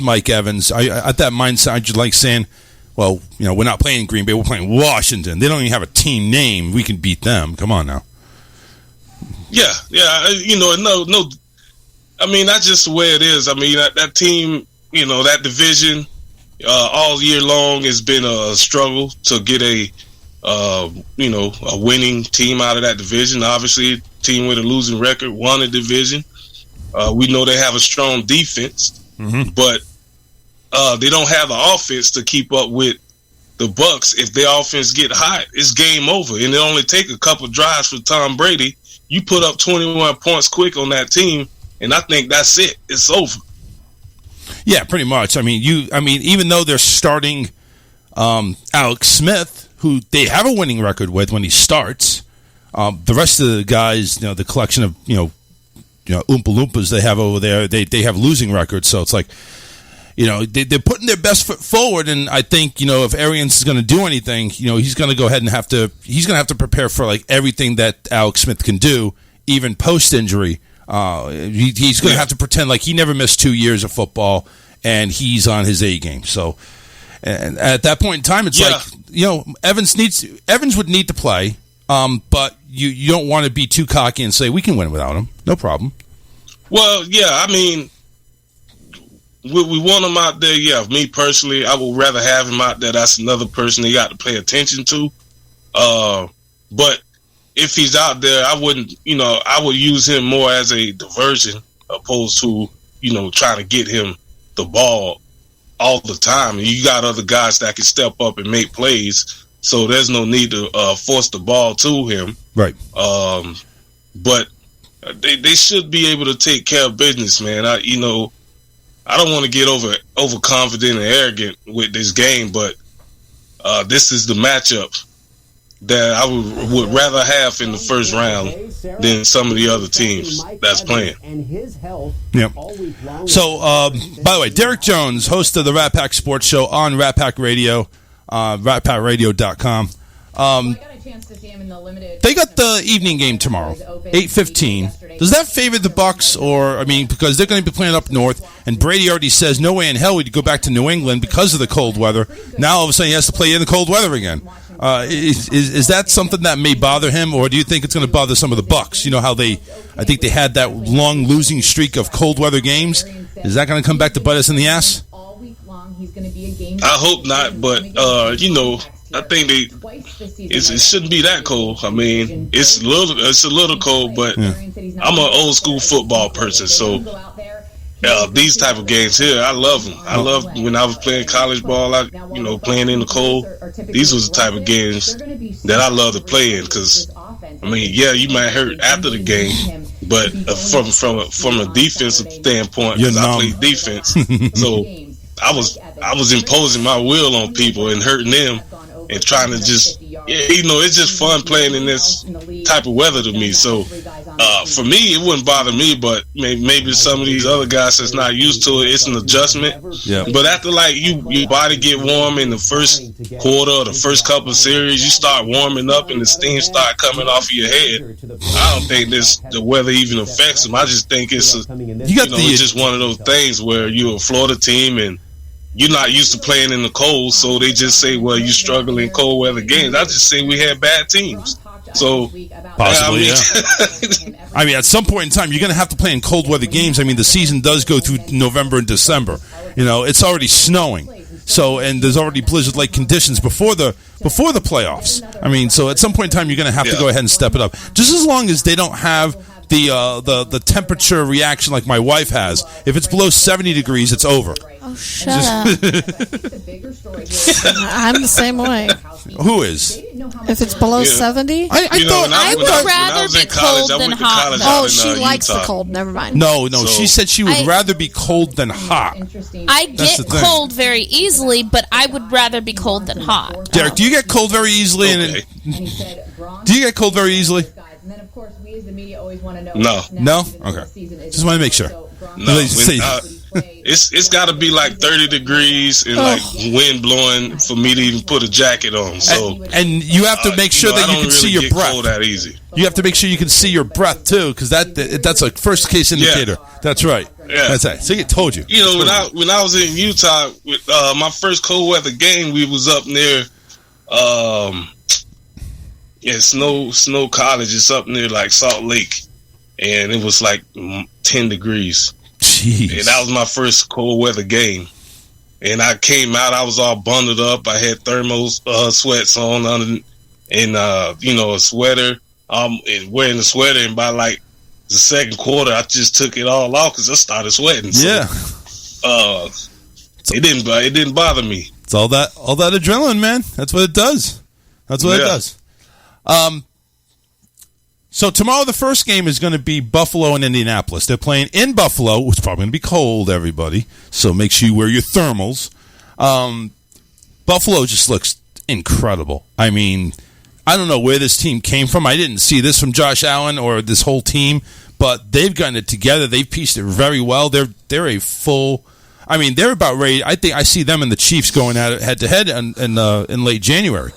Mike Evans. At that mindset, aren't you like saying, well, you know, we're not playing Green Bay. We're playing Washington. They don't even have a team name. We can beat them. Come on now. Yeah. You know, no. I mean, that's just the way it is. I mean, that team, you know, that division all year long has been a struggle to get a a winning team out of that division. Obviously, a team with a losing record won a division. We know they have a strong defense, but they don't have the offense to keep up with the Bucks. If their offense get hot, it's game over. And it only take a couple drives for Tom Brady. You put up 21 points quick on that team, and I think that's it. It's over. Yeah, pretty much. I mean, even though they're starting Alex Smith, who they have a winning record with when he starts, the rest of the guys, the collection of Oompa Loompas they have over there, they have losing records. So it's like, they're putting their best foot forward, and I think if Arians is going to do anything, he's going to go ahead and have to prepare for like everything that Alex Smith can do, even post injury. He's going to have to pretend like he never missed 2 years of football, and he's on his A game. So, and at that point in time, it's like Evans would need to play, but you don't want to be too cocky and say we can win without him, no problem. Well, yeah, I mean, we want him out there. Yeah, me personally, I would rather have him out there. That's another person they got to pay attention to. But if he's out there, I wouldn't, I would use him more as a diversion opposed to, trying to get him the ball all the time. And you got other guys that can step up and make plays, so there's no need to force the ball to him. Right. But they should be able to take care of business, man. I don't want to get overconfident and arrogant with this game, but this is the matchup that I would rather have in the first round than some of the other teams that's playing. Yep. So, by the way, Derek Jones, host of the Rat Pack Sports Show on Rat Pack Radio, ratpackradio.com. They got the evening game tomorrow, 8:15. Does that favor the Bucks, or because they're going to be playing up north, and Brady already says no way in hell we'd go back to New England because of the cold weather. Now all of a sudden he has to play in the cold weather again. Is that something that may bother him, or do you think it's going to bother some of the Bucks? You know how I think they had that long losing streak of cold weather games. Is that going to come back to bite us in the ass? I hope not, but I think it shouldn't be that cold. I mean, it's a little cold, but I'm an old school football person, so these type of games here, I love them. I love when I was playing college ball. Playing in the cold. These was the type of games that I love to play in because, you might hurt after the game, but from a defensive standpoint, because I play defense, so I was imposing my will on people and hurting them. And trying to just, it's just fun playing in this type of weather to me. So, for me, it wouldn't bother me, but maybe some of these other guys that's not used to it, it's an adjustment. Yeah. But after, your body get warm in the first quarter or the first couple of series, you start warming up and the steam start coming off of your head. I don't think the weather even affects them. I just think it's just one of those things where you're a Florida team and you're not used to playing in the cold, so they just say, well, you struggle in cold weather games. I just say we had bad teams. So, possibly, yeah. At some point in time, you're going to have to play in cold weather games. The season does go through November and December. It's already snowing. So, and there's already blizzard-like conditions before the playoffs. So at some point in time, you're going to have to go ahead and step it up. Just as long as they don't have the temperature reaction like my wife has. If it's below 70 degrees, it's over. Oh, shut up. I'm the same way. Who is? If it's below 70? I would rather be cold than hot. Oh, she likes the cold. Never mind. No. She said she would rather be cold than hot. I get cold very easily, but I would rather be cold than hot. Derek, do you get cold very easily? Okay. Do you get cold very easily? No. Okay. Just want to make sure. No. It's got to be like 30 degrees and wind blowing for me to even put a jacket on. So and you have to make sure that you can see your breath. Cold that easy. You have to make sure you can see your breath too, because that's a first case indicator. Yeah. That's right. Yeah. That's right. So I told you. When I was in Utah with my first cold weather game, we was up near Snow College. It's up near like Salt Lake, and it was like 10 degrees. Jeez. And that was my first cold weather game. And I came out, I was all bundled up. I had thermal sweats on in a sweater. And wearing the sweater, and by like the second quarter, I just took it all off because I started sweating. So, Yeah. It didn't bother me. It's all that adrenaline, man. That's what it does. That's what it does. So tomorrow the first game is going to be Buffalo and Indianapolis. They're playing in Buffalo, which is probably going to be cold, everybody. So make sure you wear your thermals. Buffalo just looks incredible. I mean, I don't know where this team came from. I didn't see this from Josh Allen or this whole team, but they've gotten it together. They've pieced it very well. They're a full. I mean, they're about ready. I think I see them and the Chiefs going at it head to head in late January.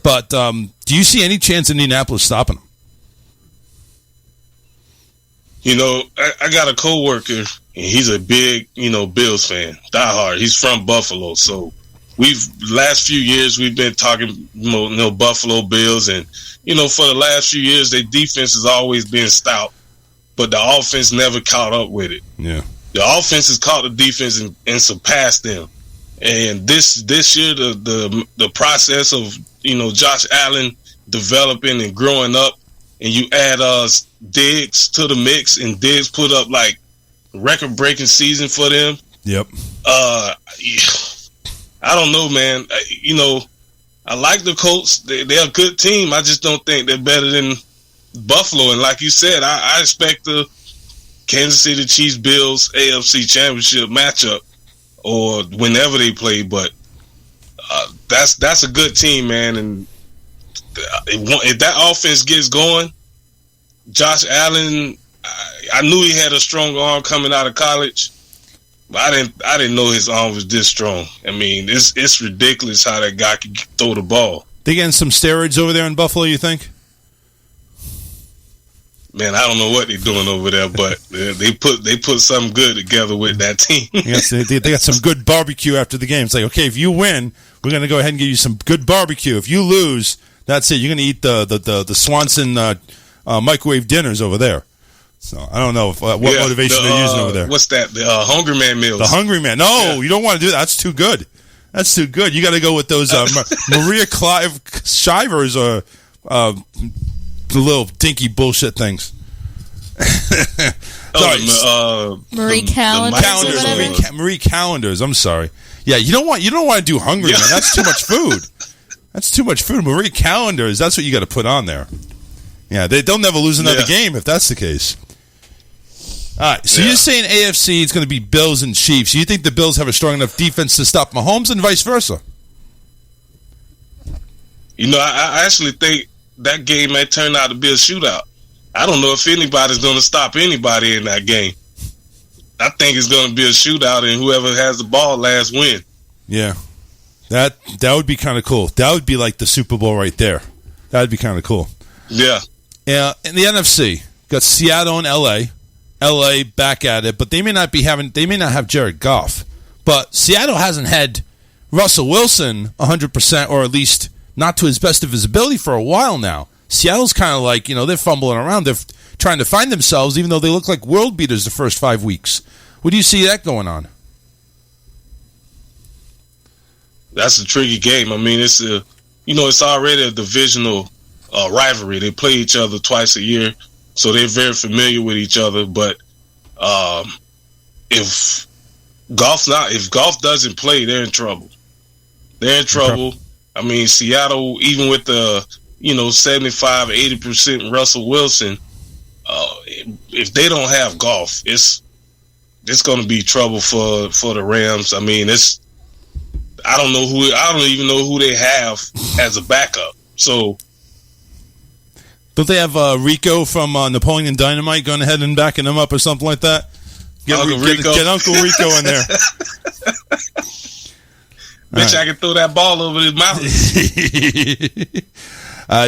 But do you see any chance Indianapolis stopping them? I got a coworker, and he's a big, Bills fan, diehard. He's from Buffalo, so last few years we've been talking, Buffalo Bills, and for the last few years their defense has always been stout, but the offense never caught up with it. Yeah, the offense has caught the defense and surpassed them. And this year, the process of Josh Allen developing and growing up, and you add Diggs to the mix, and Diggs put up like record-breaking season for them. Yep. I don't know, man. I like the Colts. They're a good team. I just don't think they're better than Buffalo. And like you said, I expect the Kansas City Chiefs Bills AFC Championship matchup or whenever they play. But that's a good team, man. And if that offense gets going, Josh Allen, I knew he had a strong arm coming out of college, but I didn't know his arm was this strong. I mean, it's ridiculous how that guy can throw the ball. They getting some steroids over there in Buffalo, you think? Man, I don't know what they're doing over there, but they put something good together with that team. Yes, they got some good barbecue after the game. It's like, okay, if you win, we're going to go ahead and give you some good barbecue. If you lose, that's it. You're going to eat the Swanson microwave dinners over there. So I don't know what motivation they're using over there. What's that? The Hungry Man meals. The Hungry Man. No, you don't want to do that. That's too good. That's too good. You got to go with those Maria Clive Shivers or the little dinky bullshit things. Marie Callender's. Marie Callender's. I'm sorry. Yeah, you don't want to do Hungry Man. That's too much food. That's too much food. Marie Callender's. That's what you got to put on there. Yeah, they'll never lose another game if that's the case. All right, so you're saying AFC it's going to be Bills and Chiefs. You think the Bills have a strong enough defense to stop Mahomes and vice versa? I actually think that game may turn out to be a shootout. I don't know if anybody's going to stop anybody in that game. I think it's going to be a shootout, and whoever has the ball last win. Yeah, that would be kind of cool. That would be like the Super Bowl right there. That would be kind of cool. Yeah. Yeah, in the NFC, got Seattle and LA. LA back at it, but they may not have Jared Goff. But Seattle hasn't had Russell Wilson 100%, or at least not to his best of his ability for a while now. Seattle's kind of like, they're fumbling around. They're trying to find themselves, even though they look like world beaters the first 5 weeks. What do you see that going on? That's a tricky game. I mean, it's already a divisional rivalry. They play each other twice a year, so they're very familiar with each other. But if Goff doesn't play, they're in trouble. They're in trouble. I mean, Seattle, even with the 75-80% Russell Wilson, if they don't have Goff, it's going to be trouble for the Rams. I mean, I don't even know who they have as a backup. So. Don't they have Rico from Napoleon Dynamite going ahead and backing him up or something like that? Get Uncle Rico in there. Bitch, right. I can throw that ball over his mouth.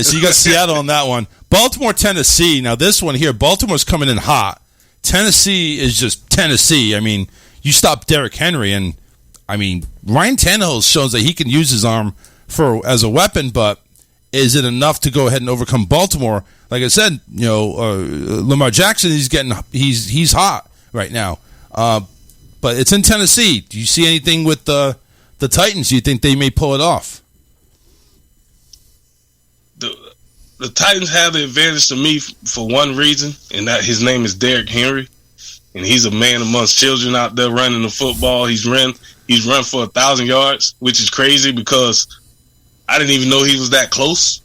So you got Seattle on that one. Baltimore, Tennessee. Now this one here, Baltimore's coming in hot. Tennessee is just Tennessee. I mean, you stop Derrick Henry, and I mean, Ryan Tannehill shows that he can use his arm as a weapon, but is it enough to go ahead and overcome Baltimore? Like I said, Lamar Jackson, he's hot right now. But it's in Tennessee. Do you see anything with the Titans? Do you think they may pull it off? the Titans have the advantage to me for one reason, and that his name is Derrick Henry, and he's a man amongst children out there running the football. He's run for 1,000 yards, which is crazy because I didn't even know he was that close.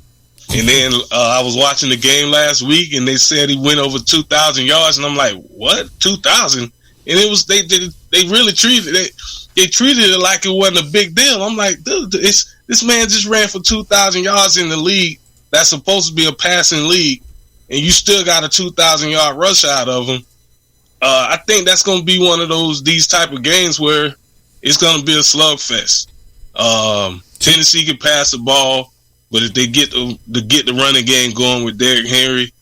And then I was watching the game last week, and they said he went over 2,000 yards, and I'm like, what? 2,000? And it was they really treated it. They treated it like it wasn't a big deal. I'm like, dude, this man just ran for 2,000 yards in the league. That's supposed to be a passing league, and you still got a 2,000-yard rush out of him. I think that's going to be one of these type of games where it's going to be a slugfest. Tennessee can pass the ball. But if they get the running game going with Derrick Henry,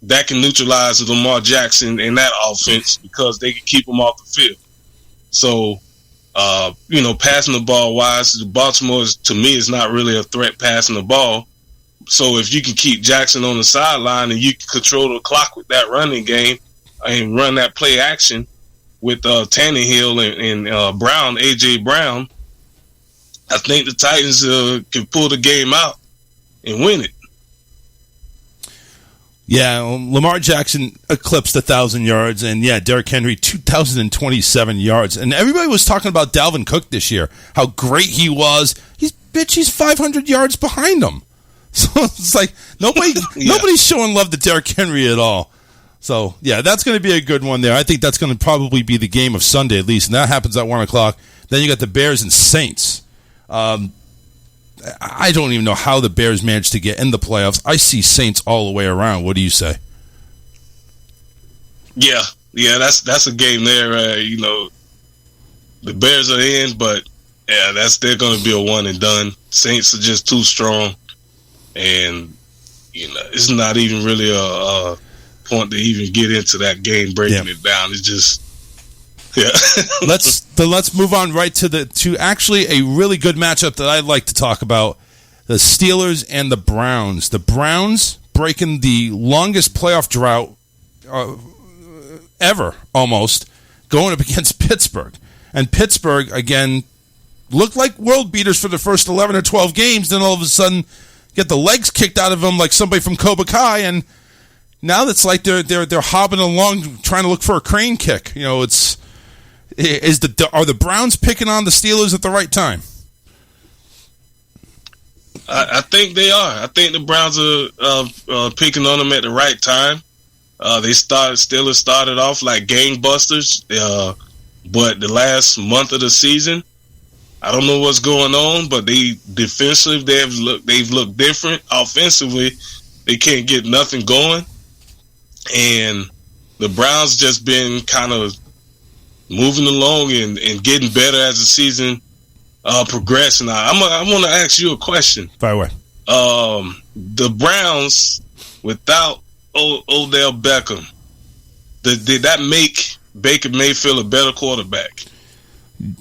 that can neutralize Lamar Jackson in that offense because they can keep him off the field. So, passing the ball wise, Baltimore to me is not really a threat passing the ball. So if you can keep Jackson on the sideline and you can control the clock with that running game and run that play action with Tannehill and Brown, A.J. Brown, I think the Titans can pull the game out and win it. Yeah, Lamar Jackson eclipsed 1,000 yards, and Derrick Henry 2,027 yards. And everybody was talking about Dalvin Cook this year, how great he was. He's 500 yards behind him. So it's like nobody's showing love to Derrick Henry at all. So that's going to be a good one there. I think that's going to probably be the game of Sunday at least, and that happens at 1:00. Then you got the Bears and Saints. I don't even know how the Bears managed to get in the playoffs. I see Saints all the way around. What do you say? Yeah, that's a game there. The Bears are in, but they're going to be a one and done. Saints are just too strong, and it's not even really a point to even get into that game breaking it down. It's just. Yeah. Let's move on right to actually a really good matchup that I'd like to talk about: the Steelers and the Browns. The Browns breaking the longest playoff drought ever, almost, going up against Pittsburgh. And Pittsburgh again looked like world beaters for the first 11 or 12 games. Then all of a sudden, get the legs kicked out of them like somebody from Cobra Kai, and now it's like they're hobbling along trying to look for a crane kick. Are the Browns picking on the Steelers at the right time? I think they are. I think the Browns are picking on them at the right time. Steelers started off like gangbusters, but the last month of the season, I don't know what's going on. But defensively they've looked different. Offensively, they can't get nothing going, and the Browns just been kind of moving along and getting better as the season progressed. Now, I want to ask you a question. By the way, the Browns without Odell Beckham, did that make Baker Mayfield a better quarterback?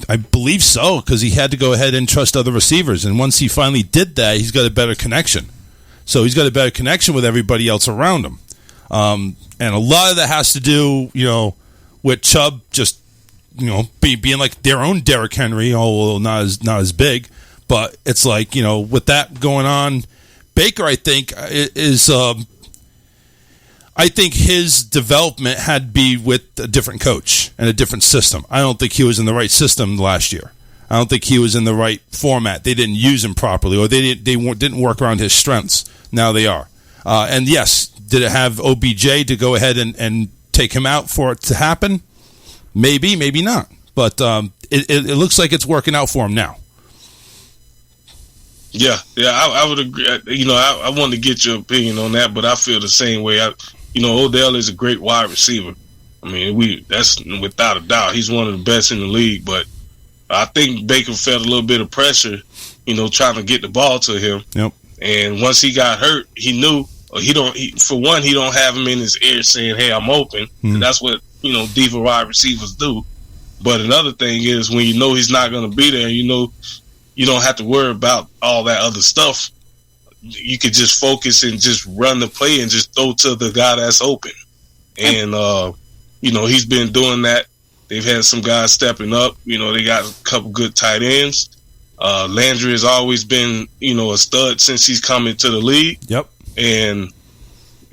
I believe so, because he had to go ahead and trust other receivers, and once he finally did that, he's got a better connection. So he's got a better connection with everybody else around him, and a lot of that has to do, with Chubb just. Being like their own Derrick Henry, although not as big, but it's like with that going on, Baker I think is I think his development had to be with a different coach and a different system. I don't think he was in the right system last year. I don't think he was in the right format. They didn't use him properly, or they didn't work around his strengths. Now they are, and yes, did it have OBJ to go ahead and take him out for it to happen? Maybe, maybe not. But it looks like it's working out for him now. Yeah, I would agree. I want to get your opinion on that, but I feel the same way. Odell is a great wide receiver. I mean, that's without a doubt. He's one of the best in the league. But I think Baker felt a little bit of pressure, trying to get the ball to him. Yep. And once he got hurt, he knew he don't have him in his ear saying, "Hey, I'm open." Mm-hmm. And that's what diva wide receivers do. But another thing is when he's not going to be there, you don't have to worry about all that other stuff. You could just focus and just run the play and just throw to the guy that's open. And, he's been doing that. They've had some guys stepping up. They got a couple good tight ends. Landry has always been, a stud since he's come into the league. Yep. And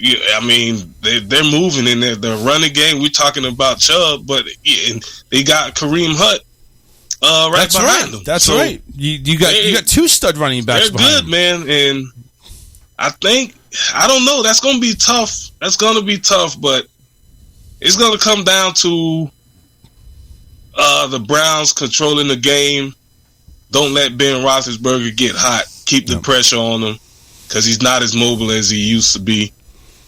I mean, they're moving in their running game. We're talking about Chubb, but and they got Kareem Hunt right behind them. That's right. You got two stud running backs. They're good, man. And I don't know. That's going to be tough. But it's going to come down to the Browns controlling the game. Don't let Ben Roethlisberger get hot. Keep the pressure on him because he's not as mobile as he used to be.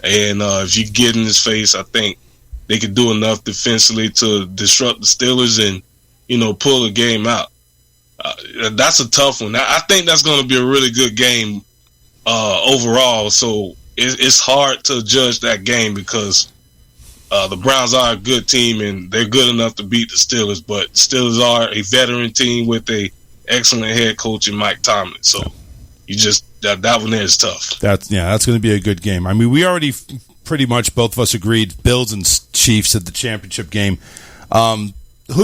And if you get in his face, I think they could do enough defensively to disrupt the Steelers and, pull the game out. That's a tough one. I think that's going to be a really good game overall. So it's hard to judge that game because the Browns are a good team and they're good enough to beat the Steelers. But Steelers are a veteran team with a excellent head coach in Mike Tomlin. So you just that one there is tough. That's going to be a good game. I mean, we already pretty much both of us agreed Bills and Chiefs at the championship game. Who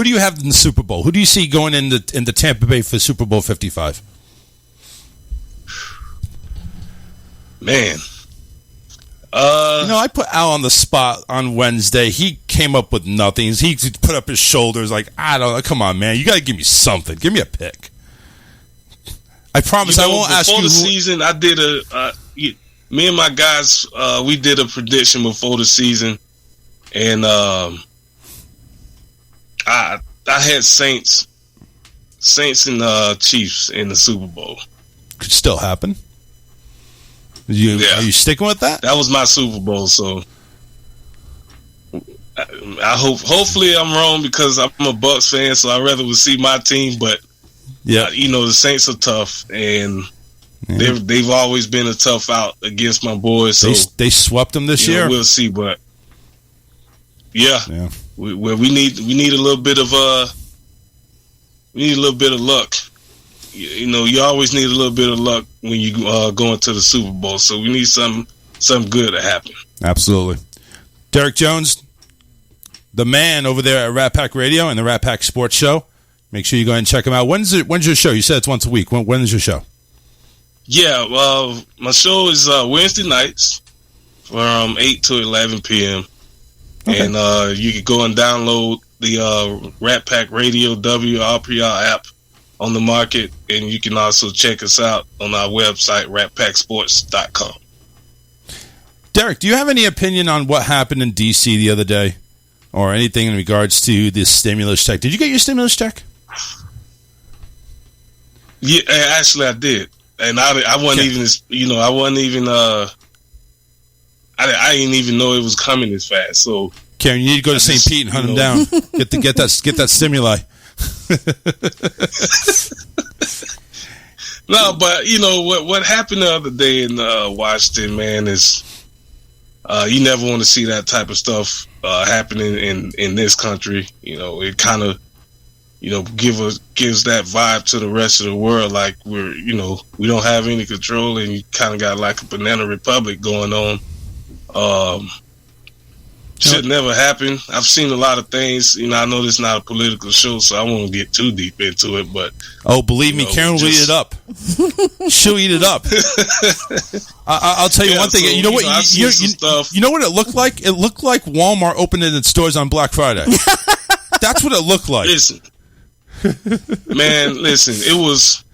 do you have in the Super Bowl? Who do you see going into Tampa Bay for Super Bowl 55? Man. I put Al on the spot on Wednesday. He came up with nothing. He put up his shoulders like, I don't know. Come on, man. You got to give me something. Give me a pick. I promise I won't ask you. Before the season, I did me and my guys, we did a prediction before the season. And I had Saints and Chiefs in the Super Bowl. Could still happen. Are you sticking with that? That was my Super Bowl, so I hopefully I'm wrong because I'm a Bucs fan, so I'd rather would see my team, but the Saints are tough and they've always been a tough out against my boys. So they swept them this year. We'll see, but we need a little bit of luck. You always need a little bit of luck when you go into the Super Bowl. So we need something good to happen. Absolutely. Derek Jones, the man over there at Rat Pack Radio and the Rat Pack Sports Show. Make sure you go ahead and check him out. When's your show? You said it's once a week. When is your show? Yeah, well, my show is Wednesday nights from 8 to 11 p.m. Okay. And you can go and download the Rat Pack Radio WRPR app on the market, and you can also check us out on our website, ratpacksports.com. Derek, do you have any opinion on what happened in D.C. the other day, or anything in regards to this stimulus check? Did you get your stimulus check? Yeah, actually, I did, and I wasn't even, I wasn't even, I didn't even know it was coming this fast. So, Karen, you need to go to St. Pete and hunt him down. Get that stimuli. No, but what happened the other day in Washington, man, is you never want to see that type of stuff happening in this country. It kind of gives that vibe to the rest of the world, like we don't have any control, and you kind of got like a banana republic going on. Should never happen. I've seen a lot of things. I know this is not a political show, so I won't get too deep into it. But believe me, Karen will eat it up. She'll eat it up. I'll tell you one thing. You know what? You know what it looked like? It looked like Walmart opening its doors on Black Friday. That's what it looked like. Listen, it was.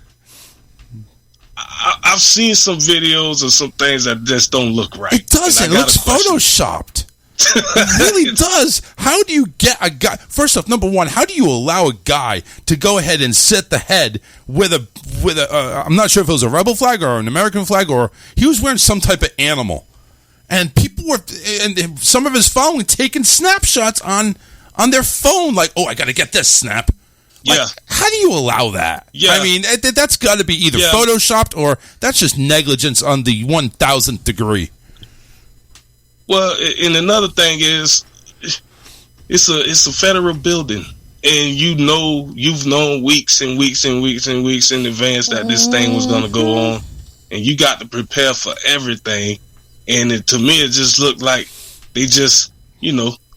I've seen some videos of some things that just don't look right. It doesn't. It looks photoshopped. It really does. How do you get a guy? First off, number one, how do you allow a guy to go ahead and set the head with a I'm not sure if it was a rebel flag or an American flag, or he was wearing some type of animal, and people were, and some of his following taking snapshots on their phone, like, I got to get this snap. Like, how do you allow that? Yeah. I mean, that's got to be either photoshopped or that's just negligence on the 1,000th degree. Well, and another thing is, it's a federal building, and you've known weeks and weeks and weeks and weeks in advance that this thing was going to go on, and you got to prepare for everything. And to me, it just looked like they just,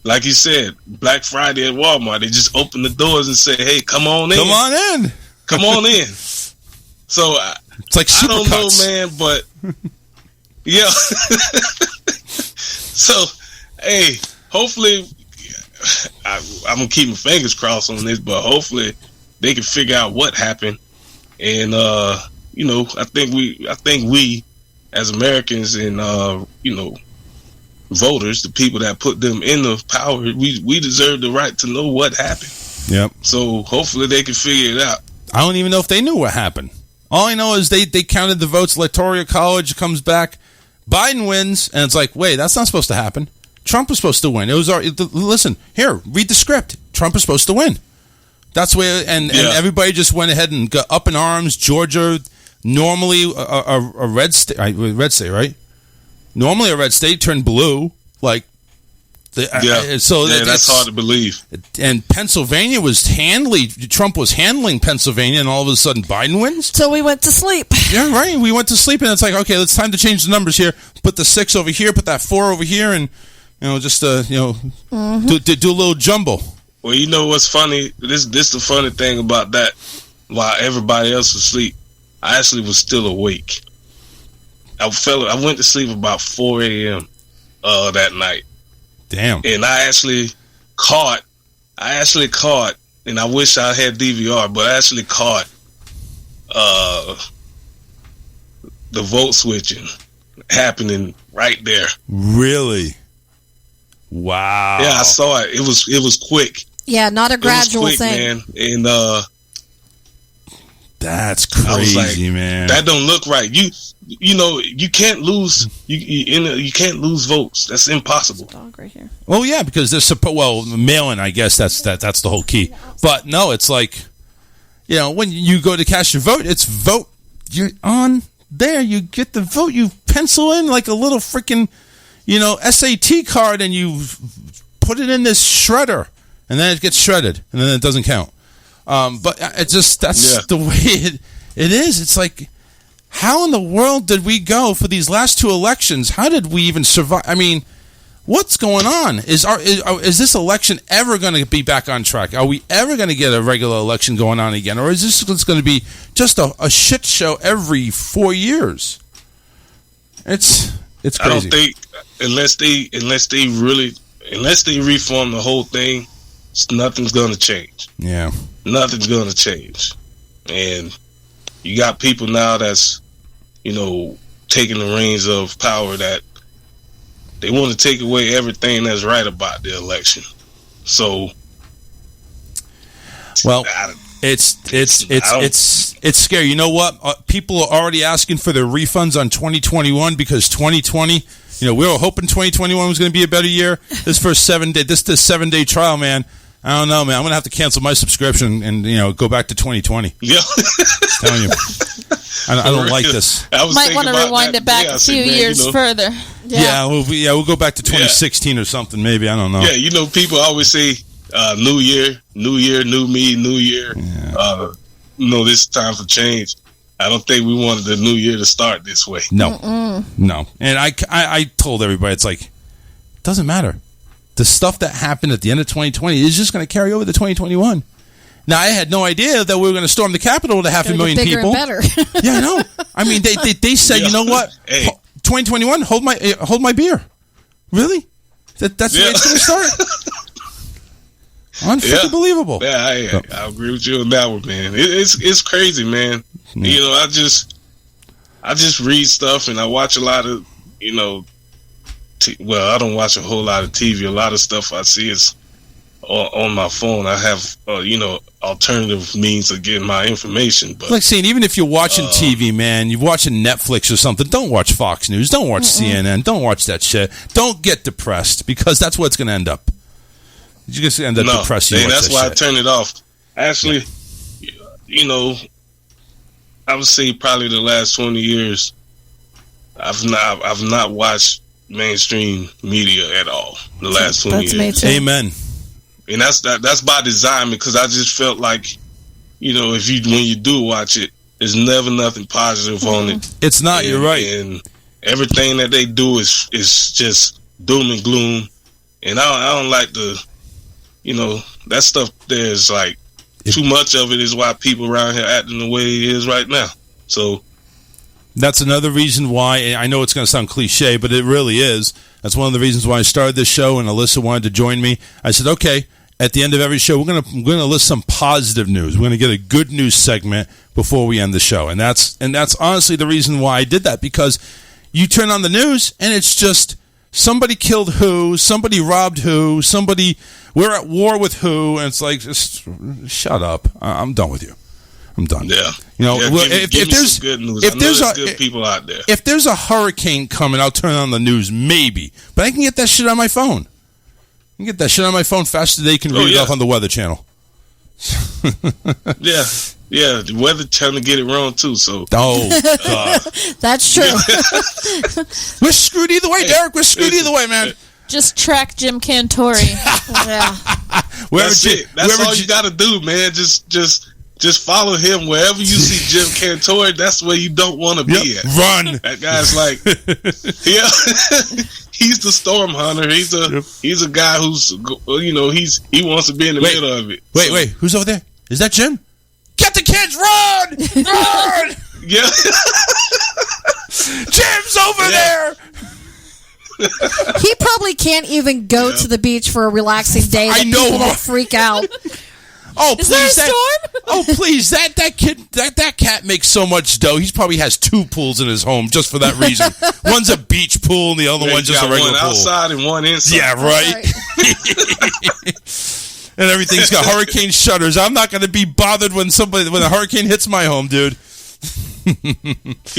like you said, Black Friday at Walmart, they just opened the doors and said, "Hey, come on in, come on in." So it's like I don't know, man, but. Yeah. So, hey, hopefully, I'm gonna keep my fingers crossed on this, but hopefully they can figure out what happened. And you know, I think we as Americans and you know, voters, the people that put them in the power, we deserve the right to know what happened. Yep. So hopefully they can figure it out. I don't even know if they knew what happened. All I know is they counted the votes. Electoral College comes back. Biden wins, and it's like, wait, that's not supposed to happen. Trump was supposed to win. It was listen here. Read the script. Trump is supposed to win. That's where, and everybody just went ahead and got up in arms. Georgia, normally a red state, right? Normally a red state turned blue. Like, that's hard to believe. And Pennsylvania Trump was handling Pennsylvania, and all of a sudden Biden wins. So we went to sleep. Yeah, right. We went to sleep, and it's like, okay, it's time to change the numbers here. Put the 6 over here, put that 4 over here, and just do a little jumble. Well, you know what's funny? This the funny thing about that. While everybody else was asleep, I actually was still awake. I went to sleep about 4 a.m. That night. Damn. And I actually caught, and I wish I had DVR, but I actually caught the vote switching happening right there. Really? Wow. Yeah, I saw it. It was quick. Yeah, not a gradual thing. Man. And that's crazy, man. That don't look right. You know, you can't lose. You can't lose votes. That's impossible. Dog right here. Well, yeah, because there's mail-in. I guess that's the whole key. But no, it's like, when you go to cast your vote, it's vote. You're on there. You get the vote. You pencil in like a little freaking, SAT card, and you put it in this shredder, and then it gets shredded, and then it doesn't count. But it's just that's the way it is. It's like, how in the world did we go for these last 2 elections? How did we even survive? I mean, what's going on? Is this election ever going to be back on track? Are we ever going to get a regular election going on again, or is this going to be just a shit show every 4 years? It's crazy. I don't think unless they reform the whole thing, nothing's going to change. Yeah. Nothing's going to change. And you got people now that's, taking the reins of power that they want to take away everything that's right about the election. So, well, it's scary. You know what? People are already asking for their refunds on 2021 because 2020. We were hoping 2021 was going to be a better year. This first 7-day, this 7-day trial, man. I don't know, man. I'm going to have to cancel my subscription and, go back to 2020. Yeah. Telling you. I don't like this. Might want to rewind it back a few years further. Yeah, we'll go back to 2016 or something, maybe. I don't know. Yeah, people always say, new year, new me, new year. Yeah. This time for change. I don't think we wanted the new year to start this way. No. And I told everybody, it's like, it doesn't matter. The stuff that happened at the end of 2020 is just going to carry over to 2021. Now, I had no idea that we were going to storm the Capitol with 500,000 people. Better. Yeah, I know. I mean, they said, you know what? Hey. 2021, hold my beer. Really? That's the way it's going to start? Unfucking believable. Yeah, I agree with you on that one, man. It's crazy, man. Yeah. I just read stuff and I watch a lot of, I don't watch a whole lot of TV. A lot of stuff I see is on my phone. I have, alternative means of getting my information. But like saying, even if you're watching TV, man, you're watching Netflix or something, don't watch Fox News, don't watch CNN, don't watch that shit. Don't get depressed because that's what it's going to end up. You're just end up depressed. That's why I turn it off. Actually, I would say probably the last 20 years, I've not watched mainstream media at all. The last 20 years. Me too. Amen. And that's by design because I just felt like, when you do watch it, there's never nothing positive on it. It's not. You're right. And everything that they do is just doom and gloom. And I don't like that stuff. There's like too much of it is why people around here acting the way it is right now. So That's another reason why, I know it's going to sound cliche, but it really is. That's one of the reasons why I started this show, and Alyssa wanted to join me. I said, okay, at the end of every show, we're going to list some positive news. We're going to get a good news segment before we end the show. And that's honestly the reason why I did that, because you turn on the news, and it's just somebody killed who, somebody robbed who, we're at war with who, and it's like, just shut up. I'm done with you. I'm done. Yeah. You know, give me some good news. I know there's good people out there. If there's a hurricane coming, I'll turn on the news, maybe. But I can get that shit on my phone. I can get that shit on my phone faster than they can read it off on the Weather Channel. Yeah, the Weather Channel get it wrong too. So, God, that's true. We're screwed either way, Derek. We're screwed either way, man. Just track Jim Cantori. Yeah, that's it. That's all you got to do, man. Just follow him wherever you see Jim Cantori. That's where you don't want to be at. Run. That guy's like, he's the storm hunter. He's a guy who's, he wants to be in the middle of it. Wait, who's over there? Is that Jim? Get the kids! Run! Run! Yeah. Jim's over there. He probably can't even go to the beach for a relaxing day. I know. People don't freak out. Oh, is there a storm? Oh, please! That cat makes so much dough. He probably has 2 pools in his home just for that reason. One's a beach pool, and the other one's just a regular one pool. Outside and one inside. Yeah, right. And everything's got hurricane shutters. I'm not going to be bothered when a hurricane hits my home, dude. You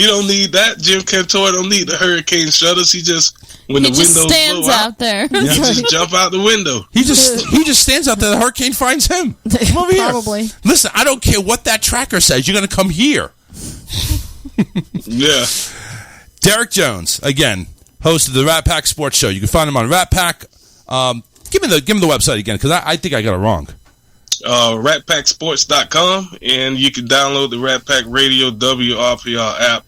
don't need that. Jim Cantori don't need the hurricane shutters. He just the windows stands blow out there. He just jump out the window. He just stands out there. The hurricane finds him. Come over here. Probably. Listen, I don't care what that tracker says. You're going to come here. Yeah. Derek Jones, again, host of the Rat Pack Sports Show. You can find him on Rat Pack. Give me the website again, because I think I got it wrong. RatPackSports.com, and you can download the Rat Pack Radio WRPR app,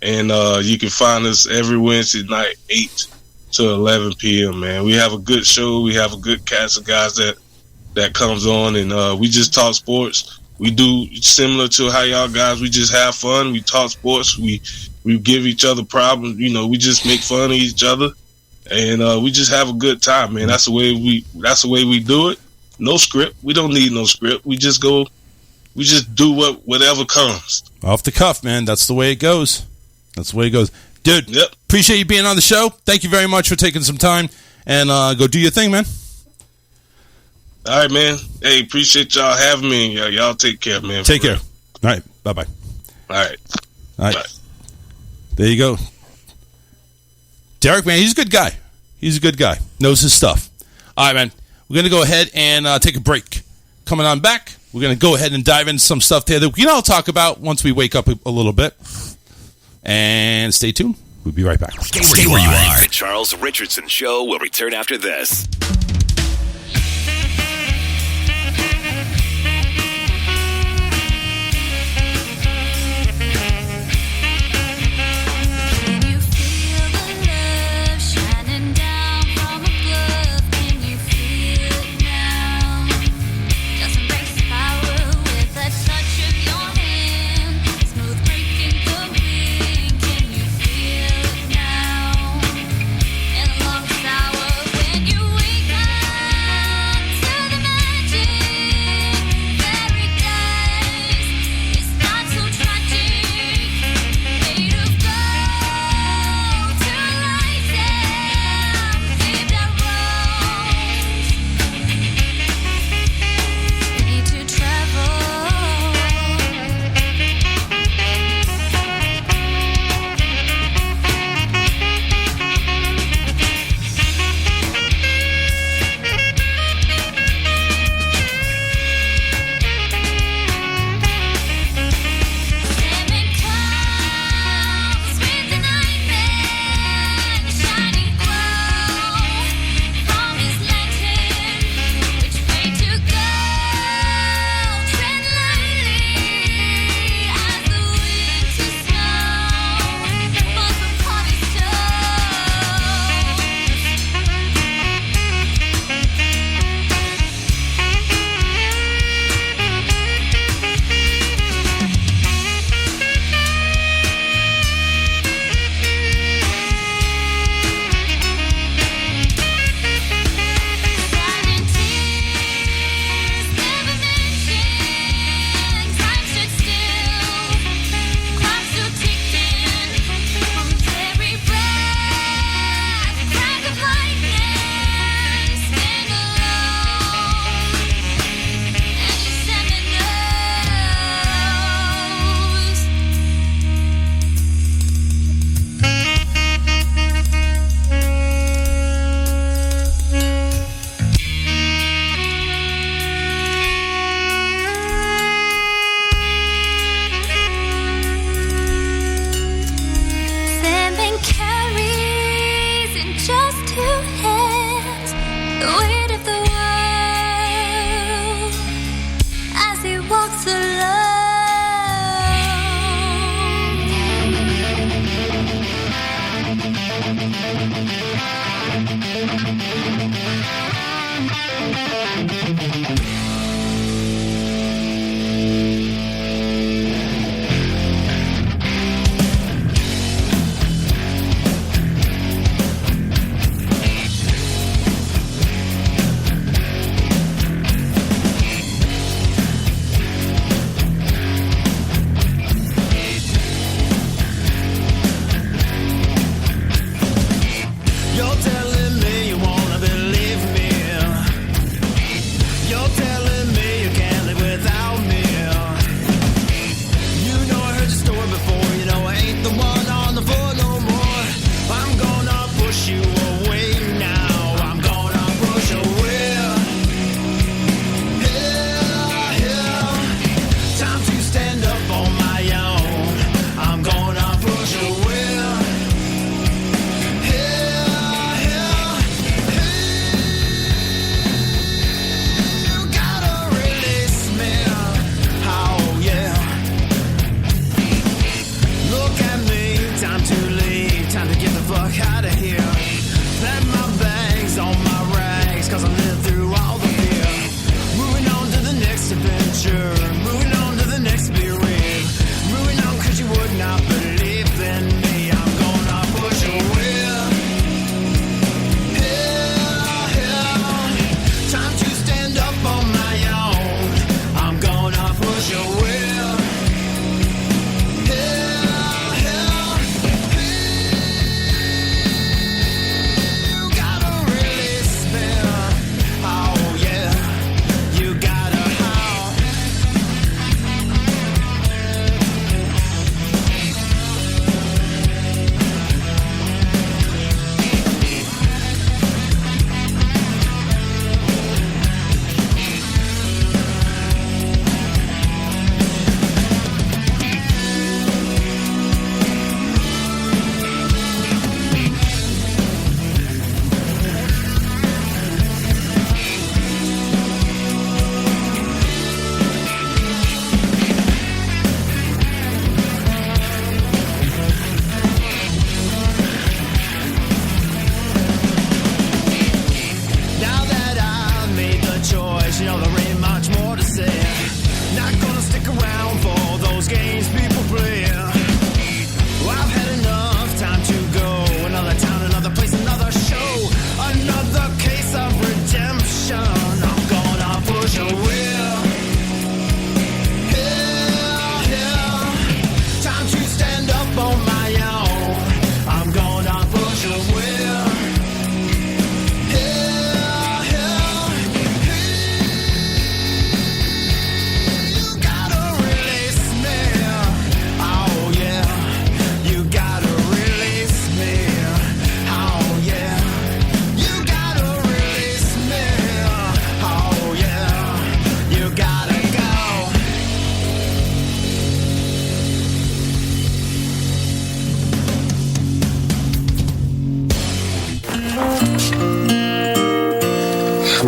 and you can find us every Wednesday night, 8 to 11 p.m., man. We have a good show. We have a good cast of guys that comes on, and we just talk sports. We do similar to how y'all guys, we just have fun. We talk sports. We give each other problems. We just make fun of each other. And we just have a good time, man. That's the way we do it. No script. We don't need no script. We just do whatever comes. Off the cuff, man. That's the way it goes. Dude, Appreciate you being on the show. Thank you very much for taking some time. And go do your thing, man. All right, man. Hey, appreciate y'all having me. Y'all take care, man. Take care. All right. Bye-bye. All right. Bye. There you go. Derek, man, he's a good guy. Knows his stuff. All right, man. We're going to go ahead and take a break. Coming on back, we're going to go ahead and dive into some stuff there that we can all talk about once we wake up a little bit. And stay tuned. We'll be right back. Stay where you are. The Charles Richardson Show will return after this. Wake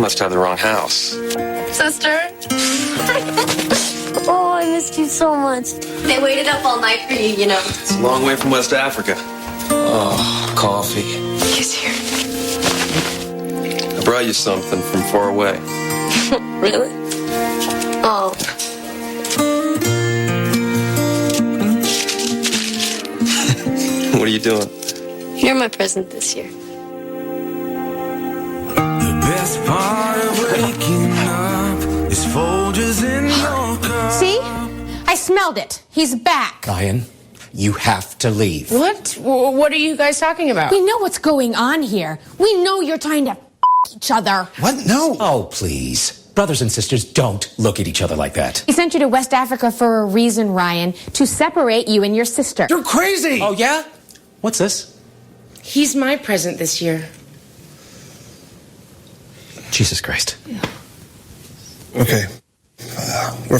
must have the wrong house. Sister. Oh, I missed you so much. They waited up all night for you, you know. It's a long way from West Africa. Oh, coffee. He's here. I brought you something from far away. Really? Oh. What are you doing? You're my present this year. The best part of waking up is Folgers in your cup. See? I smelled it. He's back. Ryan, you have to leave. What? What are you guys talking about? We know what's going on here. We know you're trying to each other. What? No. Oh, please. Brothers and sisters don't look at each other like that. He sent you to West Africa for a reason, Ryan, to separate you and your sister. You're crazy! Oh, yeah? What's this? He's my present this year. Jesus Christ. Okay. We're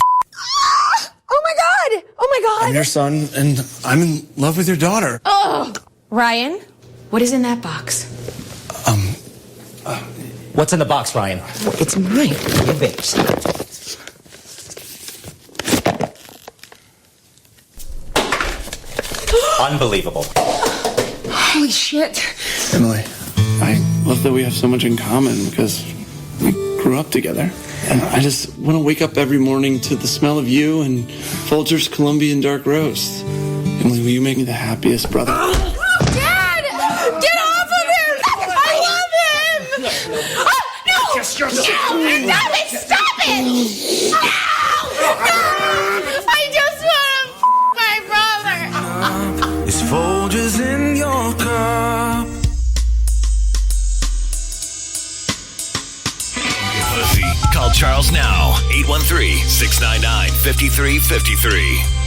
Oh my God! Oh my God! I'm your son, and I'm in love with your daughter. Oh! Ryan, what is in that box? What's in the box, Ryan? It's mine. Give it. Unbelievable. Holy shit. Emily, I love that we have so much in common because we grew up together. And I just want to wake up every morning to the smell of you and Folgers Colombian Dark Roast. Emily, will you make me the happiest brother? Dad! Get off of him! I love him! Oh, no! Kiss your No! Stop it! No! I just want to my brother! It's Folgers in your cup. Pussy. Call Charles now. 813-699-5353.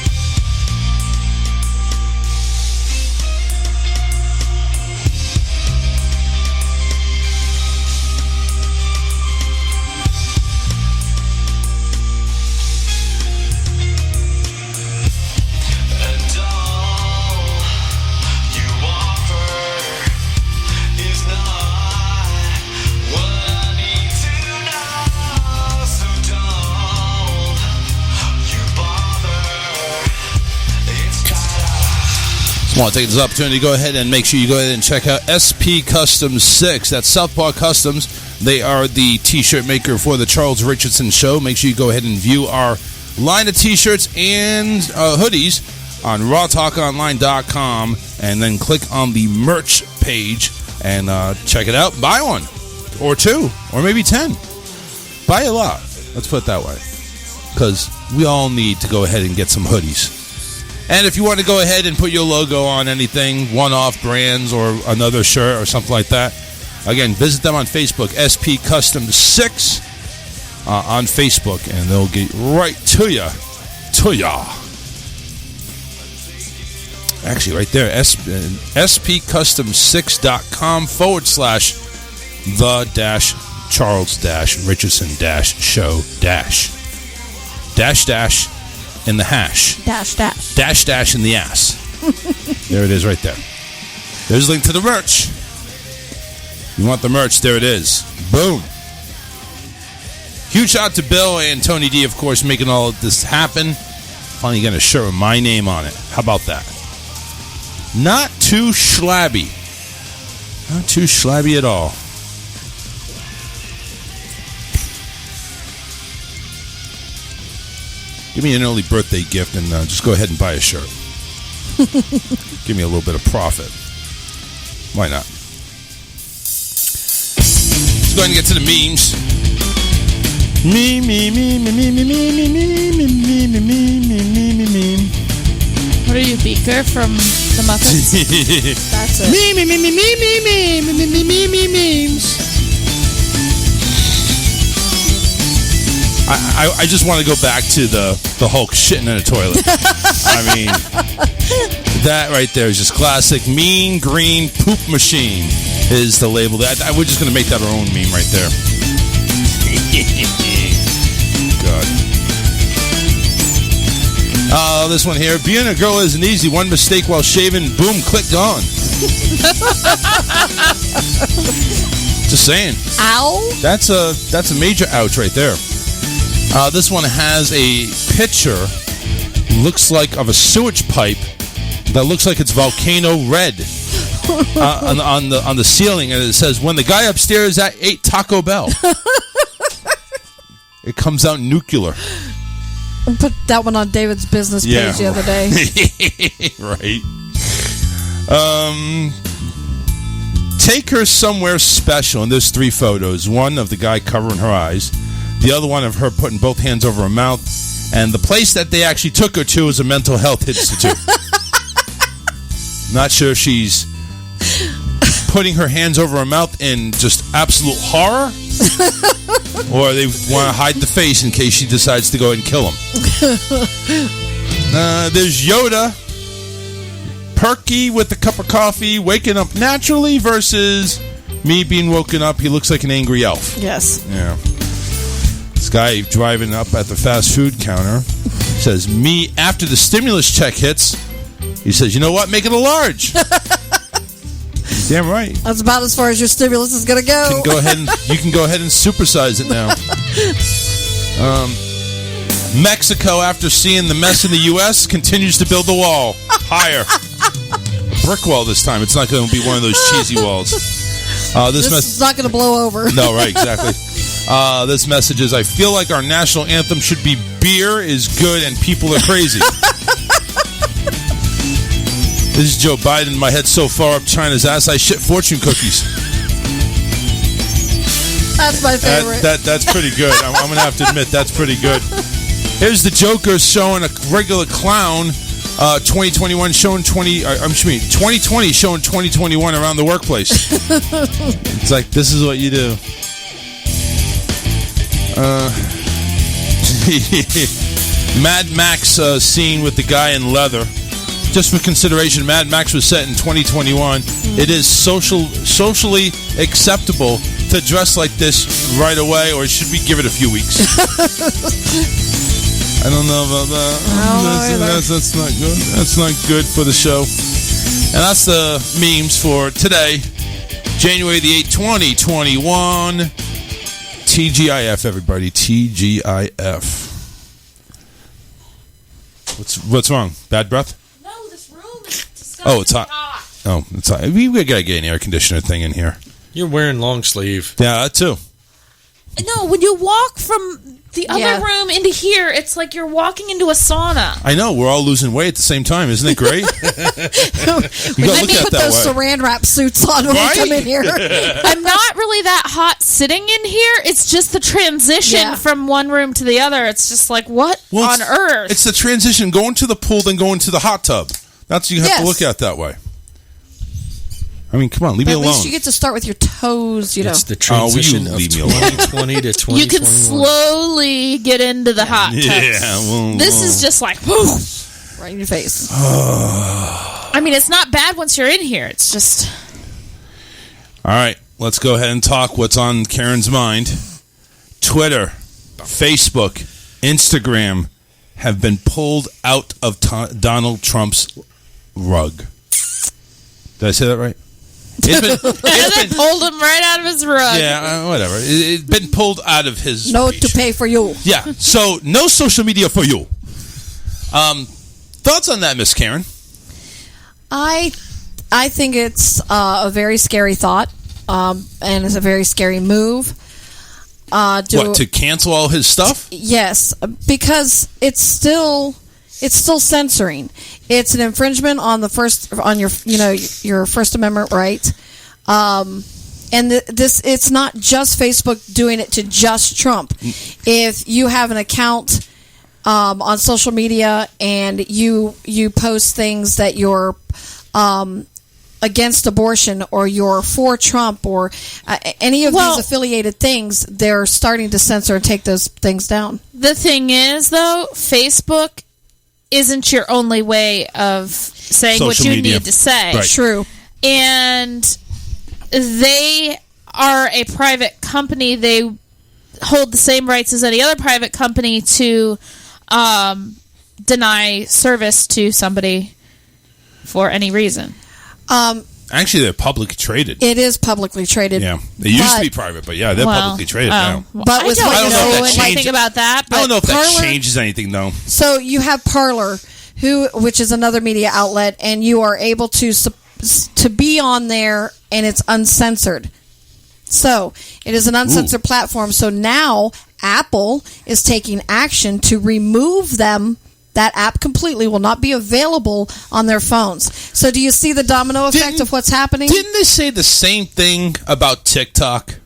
I want to take this opportunity to go ahead and make sure you go ahead and check out SP Customs 6. That's Southpaw Customs. They are the t-shirt maker for the Charles Richardson Show. Make sure you go ahead and view our line of t-shirts and hoodies on rawtalkonline.com and then click on the merch page and check it out. Buy one or two or maybe 10. Buy a lot. Let's put it that way. Because we all need to go ahead and get some hoodies. And if you want to go ahead and put your logo on anything, one-off brands or another shirt or something like that, again, visit them on Facebook, SP Custom 6 on Facebook, and they'll get right to ya. Actually, right there, spcustom6.com/the-Charles-Richardson-show-dash in the hash. Dash in the ass. There it is right there. There's a link to the merch. You want the merch, there it is. Boom. Huge shout out to Bill and Tony D, of course, making all of this happen. Finally getting a shirt with my name on it. How about that? Not too schlabby. Not too schlabby at all. Give me an early birthday gift and just go ahead and buy a shirt. Give me a little bit of profit. Why not? Let's go ahead and get to the memes. Meme. What are you, Beaker from the Muppets? That's it. Memes. I just want to go back to the Hulk shitting in a toilet. I mean, that right there is just classic. Mean Green Poop Machine is the label. We're just going to make that our own meme right there. God. Oh, this one here. Being a girl isn't easy. One mistake while shaving, boom, click, gone. Just saying. Ow. That's a major ouch right there. This one has a picture, looks like of a sewage pipe that looks like it's volcano red on the ceiling, and it says, "When the guy upstairs ate Taco Bell." It comes out nuclear. Put that one on David's business page the other day. Right. Take her somewhere special, and there's 3 photos. One of the guy covering her eyes, the other one of her putting both hands over her mouth, and the place that they actually took her to is a mental health institute. Not sure if she's putting her hands over her mouth in just absolute horror, or they want to hide the face in case she decides to go ahead and kill him. There's Yoda, perky with a cup of coffee, waking up naturally, versus me being woken up. He looks like an angry elf. Yes. Yeah. This guy driving up at the fast food counter says, "Me after the stimulus check hits." He says, "You know what? Make it a large." Damn right. That's about as far as your stimulus is going to go. You can go ahead and supersize it now. Mexico, after seeing the mess in the U.S., continues to build the wall higher. A brick wall this time. It's not going to be one of those cheesy walls. This is not going to blow over. No, right, exactly. This message is, "I feel like our national anthem should be beer is good and people are crazy." This is Joe Biden. My head's so far up China's ass, I shit fortune cookies. That's my favorite. That's pretty good. I'm going to have to admit, that's pretty good. Here's the Joker showing a regular clown. 2021 showing 2020 showing 2021 around the workplace. It's like, this is what you do. Mad Max scene with the guy in leather. Just for consideration, Mad Max was set in 2021. It is socially acceptable to dress like this right away, or should we give it a few weeks? I don't know about that. That's not good. That's not good for the show. And that's the memes for today, January the 8th, 2021. TGIF, everybody. TGIF. What's wrong? Bad breath? Oh, it's hot. Oh, it's hot. We gotta get an air conditioner thing in here. You're wearing long sleeve. Yeah, that too. No, when you walk from the other room into here, it's like you're walking into a sauna. I know. We're all losing weight at the same time. Isn't it great? You gotta look at it that way. Put those saran wrap suits on when we come in here. I'm not really that hot sitting in here. It's just the transition from one room to the other. It's just like, what on earth? It's the transition going to the pool, then going to the hot tub. That's what you have to look at it that way. I mean, come on, leave me alone. At least you get to start with your toes, you know. It's the transition of 2020 to 2021. You can slowly get into the hot tubs. Yeah, this is just like, whoo. Right in your face. I mean, it's not bad once you're in here. It's just... All right, let's go ahead and talk what's on Karen's mind. Twitter, Facebook, Instagram have been pulled out of Donald Trump's rug. Did I say that right? They pulled him right out of his rug. Yeah, whatever. It's been pulled out of his page. To pay for you. Yeah, so no social media for you. Thoughts on that, Miss Karen? I think it's a very scary thought, and it's a very scary move. To cancel all his stuff? Yes, because it's still censoring. It's an infringement on your First Amendment right. And it's not just Facebook doing it to just Trump. If you have an account on social media and you post things that you're against abortion, or you're for Trump, or any of these affiliated things, they're starting to censor and take those things down. The thing is, though, Facebook isn't your only way of saying social what you need to say. Right. True. And they are a private company. They hold the same rights as any other private company to deny service to somebody for any reason. Actually, they're publicly traded. It is publicly traded. Yeah. They used to be private, but yeah, they're publicly traded now. But I with don't know that anything about that. I don't know if that Parler- changes anything, though. So you have Parler, which is another media outlet, and you are able to be on there, and it's uncensored. So it is an uncensored platform. So now Apple is taking action to remove them. That app completely will not be available on their phones. So do you see the domino effect of what's happening? Didn't they say the same thing about TikTok?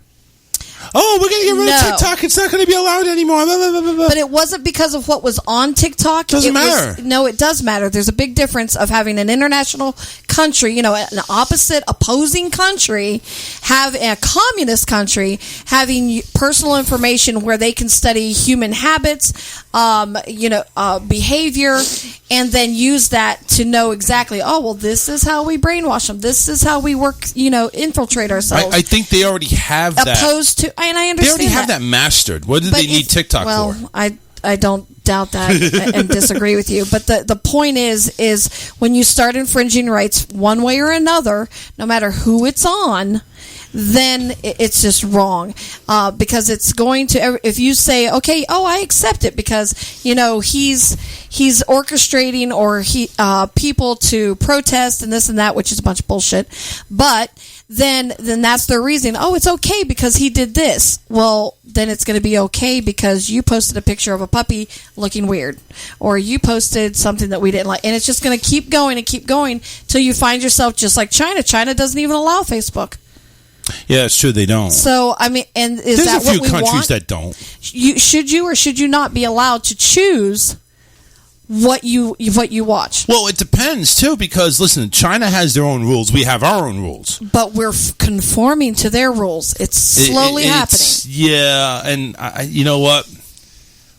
Oh, we're going to get rid of TikTok. It's not going to be allowed anymore. Blah, blah, blah, blah. But it wasn't because of what was on TikTok. Doesn't matter. No, it does matter. There's a big difference of having an international country, an opposing country, have a communist country, having personal information where they can study human habits, behavior, and then use that to know exactly, this is how we brainwash them. This is how we work, infiltrate ourselves. I think they already have that. Opposed to, and I understand they already have that mastered. What do they need TikTok for? I don't doubt that and disagree with you. But the point is when you start infringing rights one way or another, no matter who it's on, then it's just wrong, because it's going to. If you say, okay, I accept it because he's orchestrating or people to protest and this and that, which is a bunch of bullshit, but. Then that's their reason. Oh, it's okay because he did this. Well, then it's going to be okay because you posted a picture of a puppy looking weird, or you posted something that we didn't like, and it's just going to keep going and keep going till you find yourself just like China. China doesn't even allow Facebook. Yeah, it's true they don't. So I mean, and is There's that a few what we countries want? that don't. Should you or should you not be allowed to choose what you watch? Well, it depends too, because listen, China has their own rules. We have our own rules, but we're conforming to their rules. It's slowly happening. Yeah, and you know what?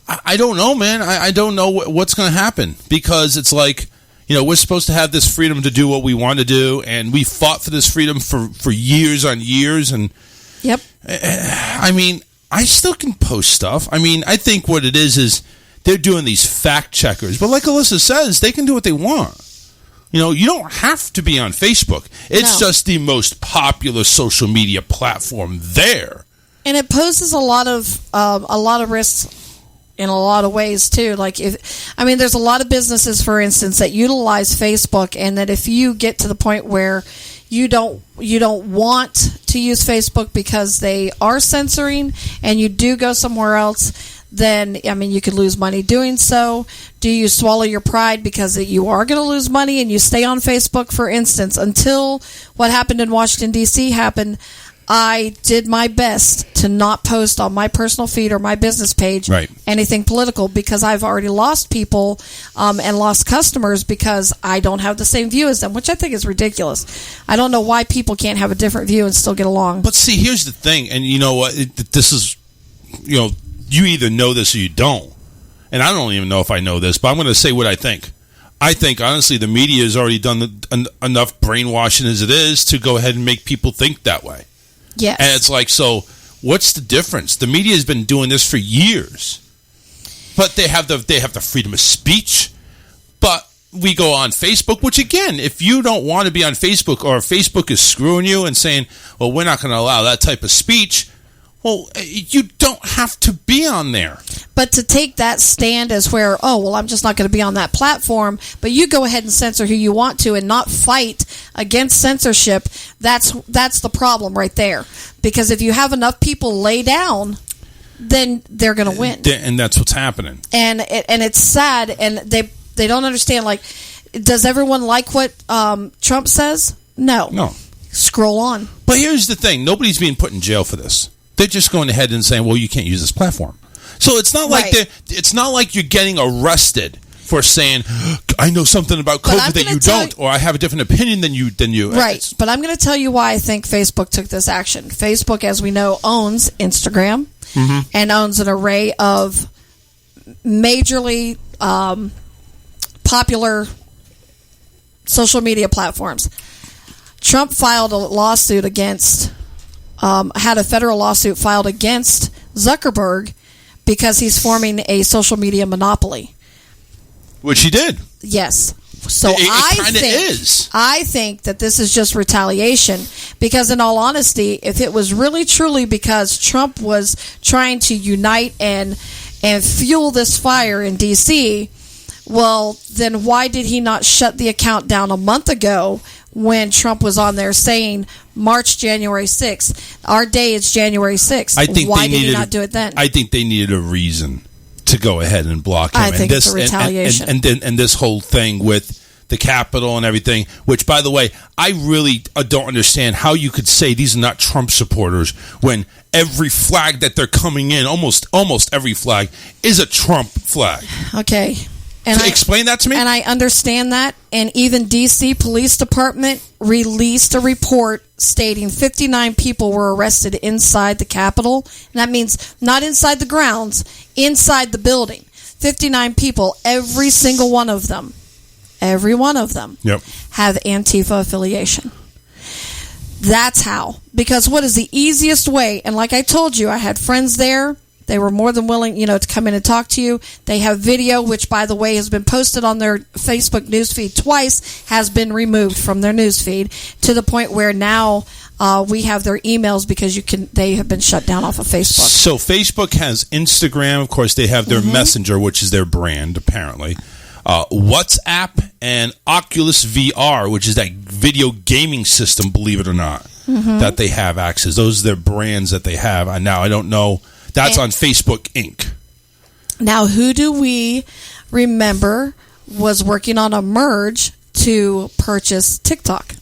I don't know, man. I don't know what's going to happen, because it's like, we're supposed to have this freedom to do what we want to do, and we fought for this freedom for years on years, and yep. I mean, I still can post stuff. I mean, I think what it is they're doing these fact checkers. But like Alyssa says, they can do what they want. You don't have to be on Facebook. It's just the most popular social media platform there. And it poses a lot of risks in a lot of ways too. Like there's a lot of businesses, for instance, that utilize Facebook, and that if you get to the point where you don't want to use Facebook because they are censoring, and you do go somewhere else, then, you could lose money doing so. Do you swallow your pride because you are going to lose money and you stay on Facebook? For instance, until what happened in Washington, D.C. happened, I did my best to not post on my personal feed or my business page anything political, because I've already lost people and lost customers because I don't have the same view as them, which I think is ridiculous. I don't know why people can't have a different view and still get along. But see, here's the thing, and you know what? This is, you either know this or you don't. And I don't even know if I know this, but I'm going to say what I think. I think, honestly, the media has already done enough brainwashing as it is to go ahead and make people think that way. Yes. And it's like, so what's the difference? The media has been doing this for years. But they have the freedom of speech. But we go on Facebook, which, again, if you don't want to be on Facebook, or Facebook is screwing you and saying, well, we're not going to allow that type of speech, well, you don't have to be on there. But to take that stand as where, I'm just not going to be on that platform, but you go ahead and censor who you want to and not fight against censorship, that's the problem right there. Because if you have enough people lay down, then they're going to win. And that's what's happening. And it's sad, and they don't understand, like, does everyone like what Trump says? No. Scroll on. But here's the thing. Nobody's being put in jail for this. They're just going ahead and saying, well, you can't use this platform. So it's not like it's not like you're getting arrested for saying, I know something about COVID that you don't, or I have a different opinion than you. Right. But I'm going to tell you why I think Facebook took this action. Facebook, as we know, owns Instagram and owns an array of majorly popular social media platforms. Trump filed a lawsuit had a federal lawsuit filed against Zuckerberg because he's forming a social media monopoly. Which he did. Yes. So I think that this is just retaliation, because in all honesty, if it was really truly because Trump was trying to unite and fuel this fire in D.C., well, then why did he not shut the account down a month ago when Trump was on there saying January 6th? Our day is January 6th. Why did he not do it then? I think they needed a reason to go ahead and block him. I think it's a retaliation. And this whole thing with the Capitol and everything, which, by the way, I really don't understand how you could say these are not Trump supporters when every flag that they're coming in, almost every flag, is a Trump flag. Okay. Explain that to me. And I understand that. And even D.C. Police Department released a report stating 59 people were arrested inside the Capitol. And that means not inside the grounds, inside the building. 59 people, every single one of them, have Antifa affiliation. That's how. Because what is the easiest way? And like I told you, I had friends there. They were more than willing, to come in and talk to you. They have video, which, by the way, has been posted on their Facebook newsfeed twice, has been removed from their newsfeed, to the point where now we have their emails because they have been shut down off of Facebook. So Facebook has Instagram. Of course, they have their Messenger, which is their brand, apparently. WhatsApp and Oculus VR, which is that video gaming system, believe it or not, that they have access. Those are their brands that they have. Now, I don't know. That's on Facebook Inc. Now, who do we remember was working on a merge to purchase TikTok?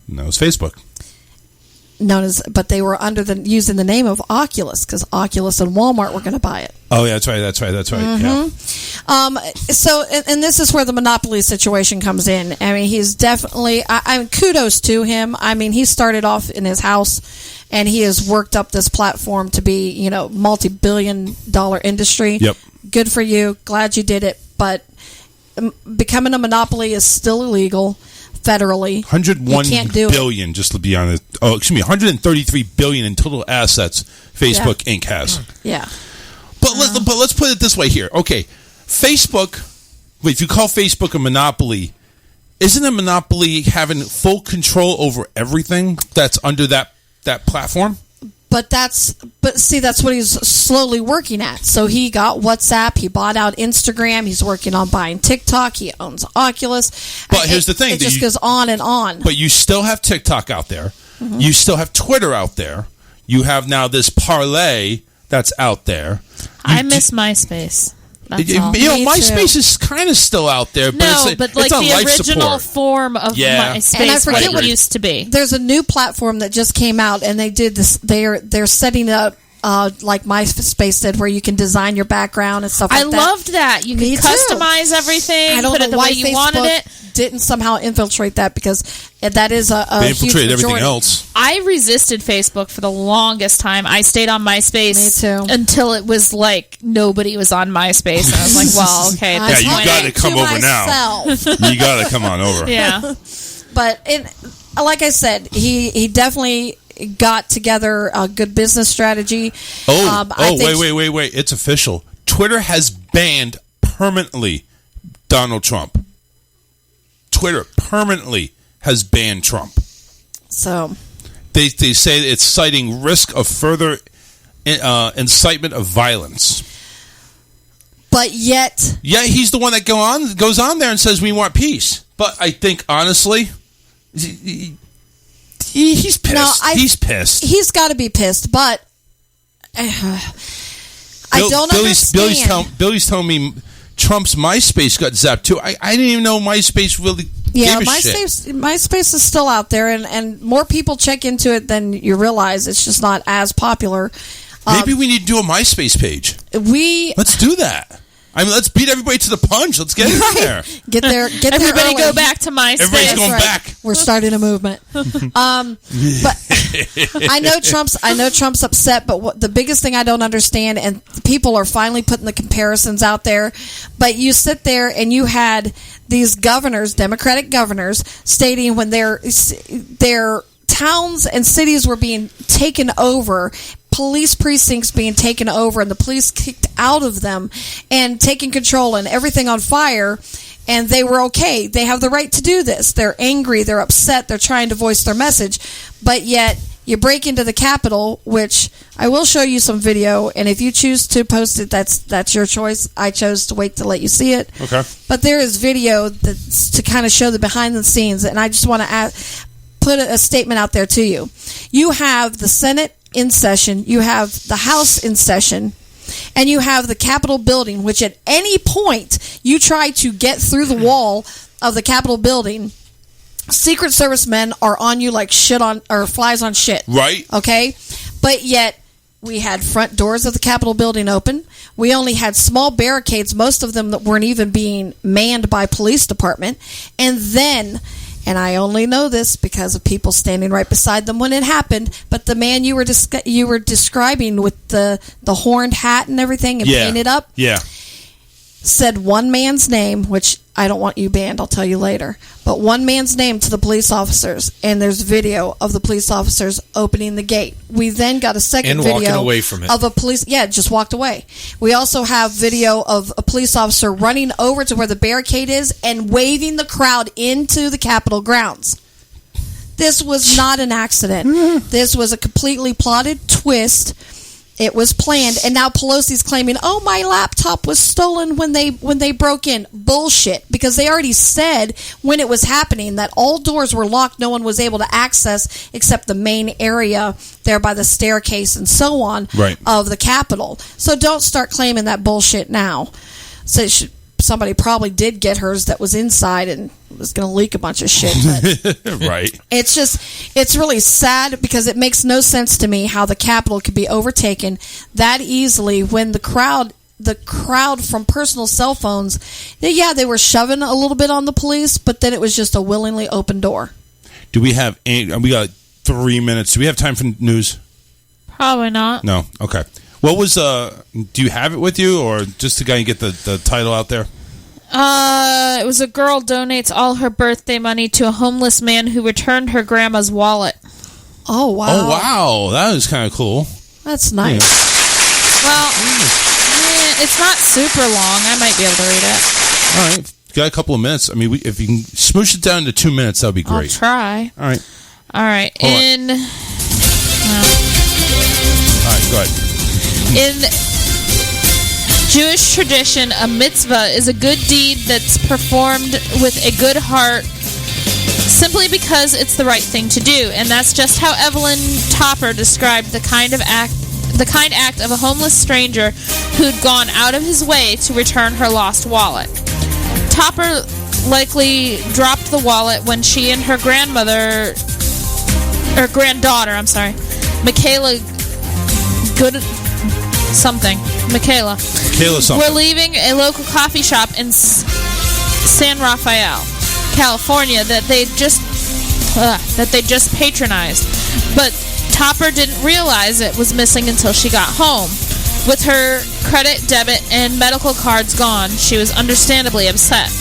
No, it's Facebook. But they were using the name of Oculus, because Oculus and Walmart were going to buy it. Oh, yeah, that's right. Yeah. So, and this is where the monopoly situation comes in. I mean, he's definitely. Kudos to him. I mean, he started off in his house, and he has worked up this platform to be, multi-billion-dollar industry. Yep. Good for you. Glad you did it. But becoming a monopoly is still illegal. Federally, $101 billion, just to be honest. Oh, excuse me, $133 billion in total assets Facebook Inc. has. Yeah, but let's put it this way here. Okay, Facebook. If you call Facebook a monopoly, isn't a monopoly having full control over everything that's under that platform? But see, that's what he's slowly working at. So he got WhatsApp, he bought out Instagram, he's working on buying TikTok, he owns Oculus. But here's the thing. It just goes on and on. But you still have TikTok out there. You still have Twitter out there. You have now this Parlay that's out there. I miss MySpace. MySpace is kind of still out there, but it's like on the life original support. form of MySpace, and I forget what it used to be. There's a new platform that just came out, and they did this. They're setting up like MySpace did, where you can design your background and stuff like that. I loved that. You can customize everything, put it the way you wanted it. Didn't somehow infiltrate that, because that is a they infiltrated huge everything else. I resisted Facebook for the longest time. I stayed on MySpace until it was like nobody was on MySpace, and I was like, well, okay. You got to come over now. You got to come on over. Yeah, but like I said, he definitely got together a good business strategy. Wait! It's official. Twitter has banned permanently Donald Trump. Twitter permanently has banned Trump. So they say it's citing risk of further incitement of violence. But yet he's the one that goes on there and says we want peace. But I think honestly, he's pissed. No, he's pissed. He's got to be pissed. But I don't understand. Billy's telling me Trump's MySpace got zapped too. I didn't even know MySpace really gave a shit. MySpace is still out there, and more people check into it than you realize. It's just not as popular. Maybe we need to do a MySpace page. Let's do that. I mean, let's beat everybody to the punch. Let's get in there. Get there. Everybody early. Go back to MySpace. Everybody's going back. We're starting a movement. But I know Trump's upset. But the biggest thing I don't understand, and people are finally putting the comparisons out there. But you sit there and you had these governors, Democratic governors, stating when their towns and cities were being taken over, police precincts being taken over, and the police kicked out of them and taking control and everything on fire, and they were okay. They have the right to do this. They're angry, they're upset, they're trying to voice their message, but yet you break into the Capitol, which I will show you some video, and if you choose to post it, that's your choice. I chose to wait to let you see it. Okay. But there is video that's to kind of show the behind the scenes, and I just want to put a statement out there to you. You have the Senate in session, you have the House in session, and you have the Capitol building, which at any point you try to get through the wall of the Capitol building, Secret Service men are on you like shit on, or flies on shit. Right. Okay? But yet, we had front doors of the Capitol building open. We only had small barricades, most of them that weren't even being manned by police department. And then, and I only know this because of people standing right beside them when it happened, but the man you were describing with the horned hat and everything and painted up, said one man's name, which I don't want you banned, I'll tell you later, but one man's name to the police officers, and there's video of the police officers opening the gate. We then got a second video walking away from it. of a police, just walked away. We also have video of a police officer running over to where the barricade is and waving the crowd into the Capitol grounds. This was not an accident. This was a completely plotted twist. It was planned, and now Pelosi's claiming, "Oh, my laptop was stolen when they broke in." Bullshit, because they already said when it was happening that all doors were locked, no one was able to access except the main area there by the staircase and so on of the Capitol. So don't start claiming that bullshit now. So somebody probably did get hers that was inside and was going to leak a bunch of shit. But right. It's really sad because it makes no sense to me how the Capitol could be overtaken that easily when the crowd from personal cell phones, they were shoving a little bit on the police, but then it was just a willingly open door. Do we have we got 3 minutes. Do we have time for news? Probably not. No. Okay. What was do you have it with you, or just to kind of get the title out there? It was a girl donates all her birthday money to a homeless man who returned her grandma's wallet. Oh, wow. Oh, wow. That was kind of cool. That's nice. Yeah. Well, it's not super long. I might be able to read it. All right. Got a couple of minutes. I mean, if you can smoosh it down to 2 minutes, that would be great. I'll try. All right. All right. All right, go ahead. In Jewish tradition, a mitzvah is a good deed that's performed with a good heart simply because it's the right thing to do. And that's just how Evelyn Topper described the kind act of a homeless stranger who'd gone out of his way to return her lost wallet. Topper likely dropped the wallet when she and her granddaughter, Michaela Michaela something. We're leaving a local coffee shop in San Rafael, California that they just patronized. But Topper didn't realize it was missing until she got home. With her credit, debit, and medical cards gone, she was understandably upset.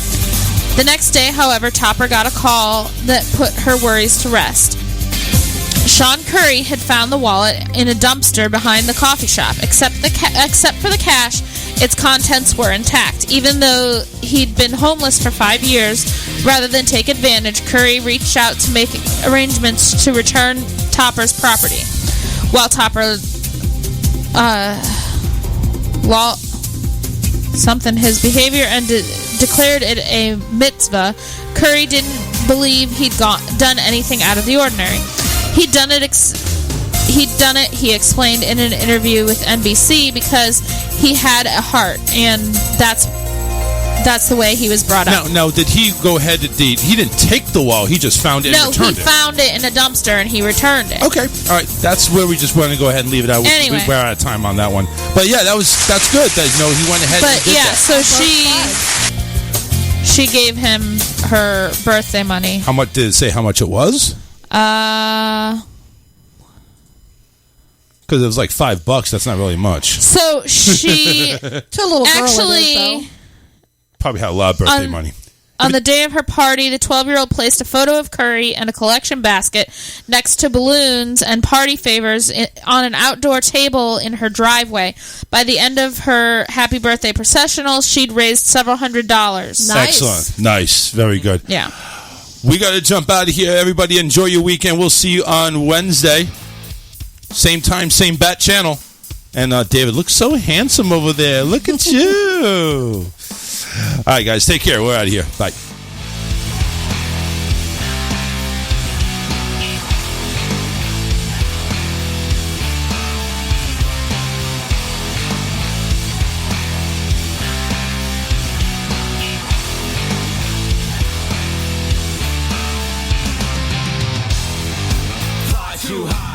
The next day, however, Topper got a call that put her worries to rest. Sean Curry had found the wallet in a dumpster behind the coffee shop. Except for the cash, its contents were intact. Even though he'd been homeless for 5 years, rather than take advantage, Curry reached out to make arrangements to return Topper's property. While Topper his behavior and declared it a mitzvah, Curry didn't believe he'd done anything out of the ordinary. He'd done it, he explained in an interview with NBC, because he had a heart, and that's the way he was brought up. Now, did he go ahead to he didn't take the wallet, he just found it and returned it? No, he found it in a dumpster, and he returned it. Okay, all right, that's where we just want to go ahead and leave it out. Anyway. We're out of time on that one. But yeah, that's good that he went ahead and did that. So she gave him her birthday money. How much did it say how much it was? Because it was like $5. That's not really much. So she to a little girl actually it is, probably had a lot of birthday money. On the day of her party, the 12-year-old placed a photo of Curry and a collection basket next to balloons and party favors on an outdoor table in her driveway. By the end of her happy birthday processional, she'd raised several $100s. Nice. Excellent. Nice. Very good. Yeah. We got to jump out of here. Everybody enjoy your weekend. We'll see you on Wednesday. Same time, same bat channel. And David looks so handsome over there. Look at you. All right, guys. Take care. We're out of here. Bye. Fly too high.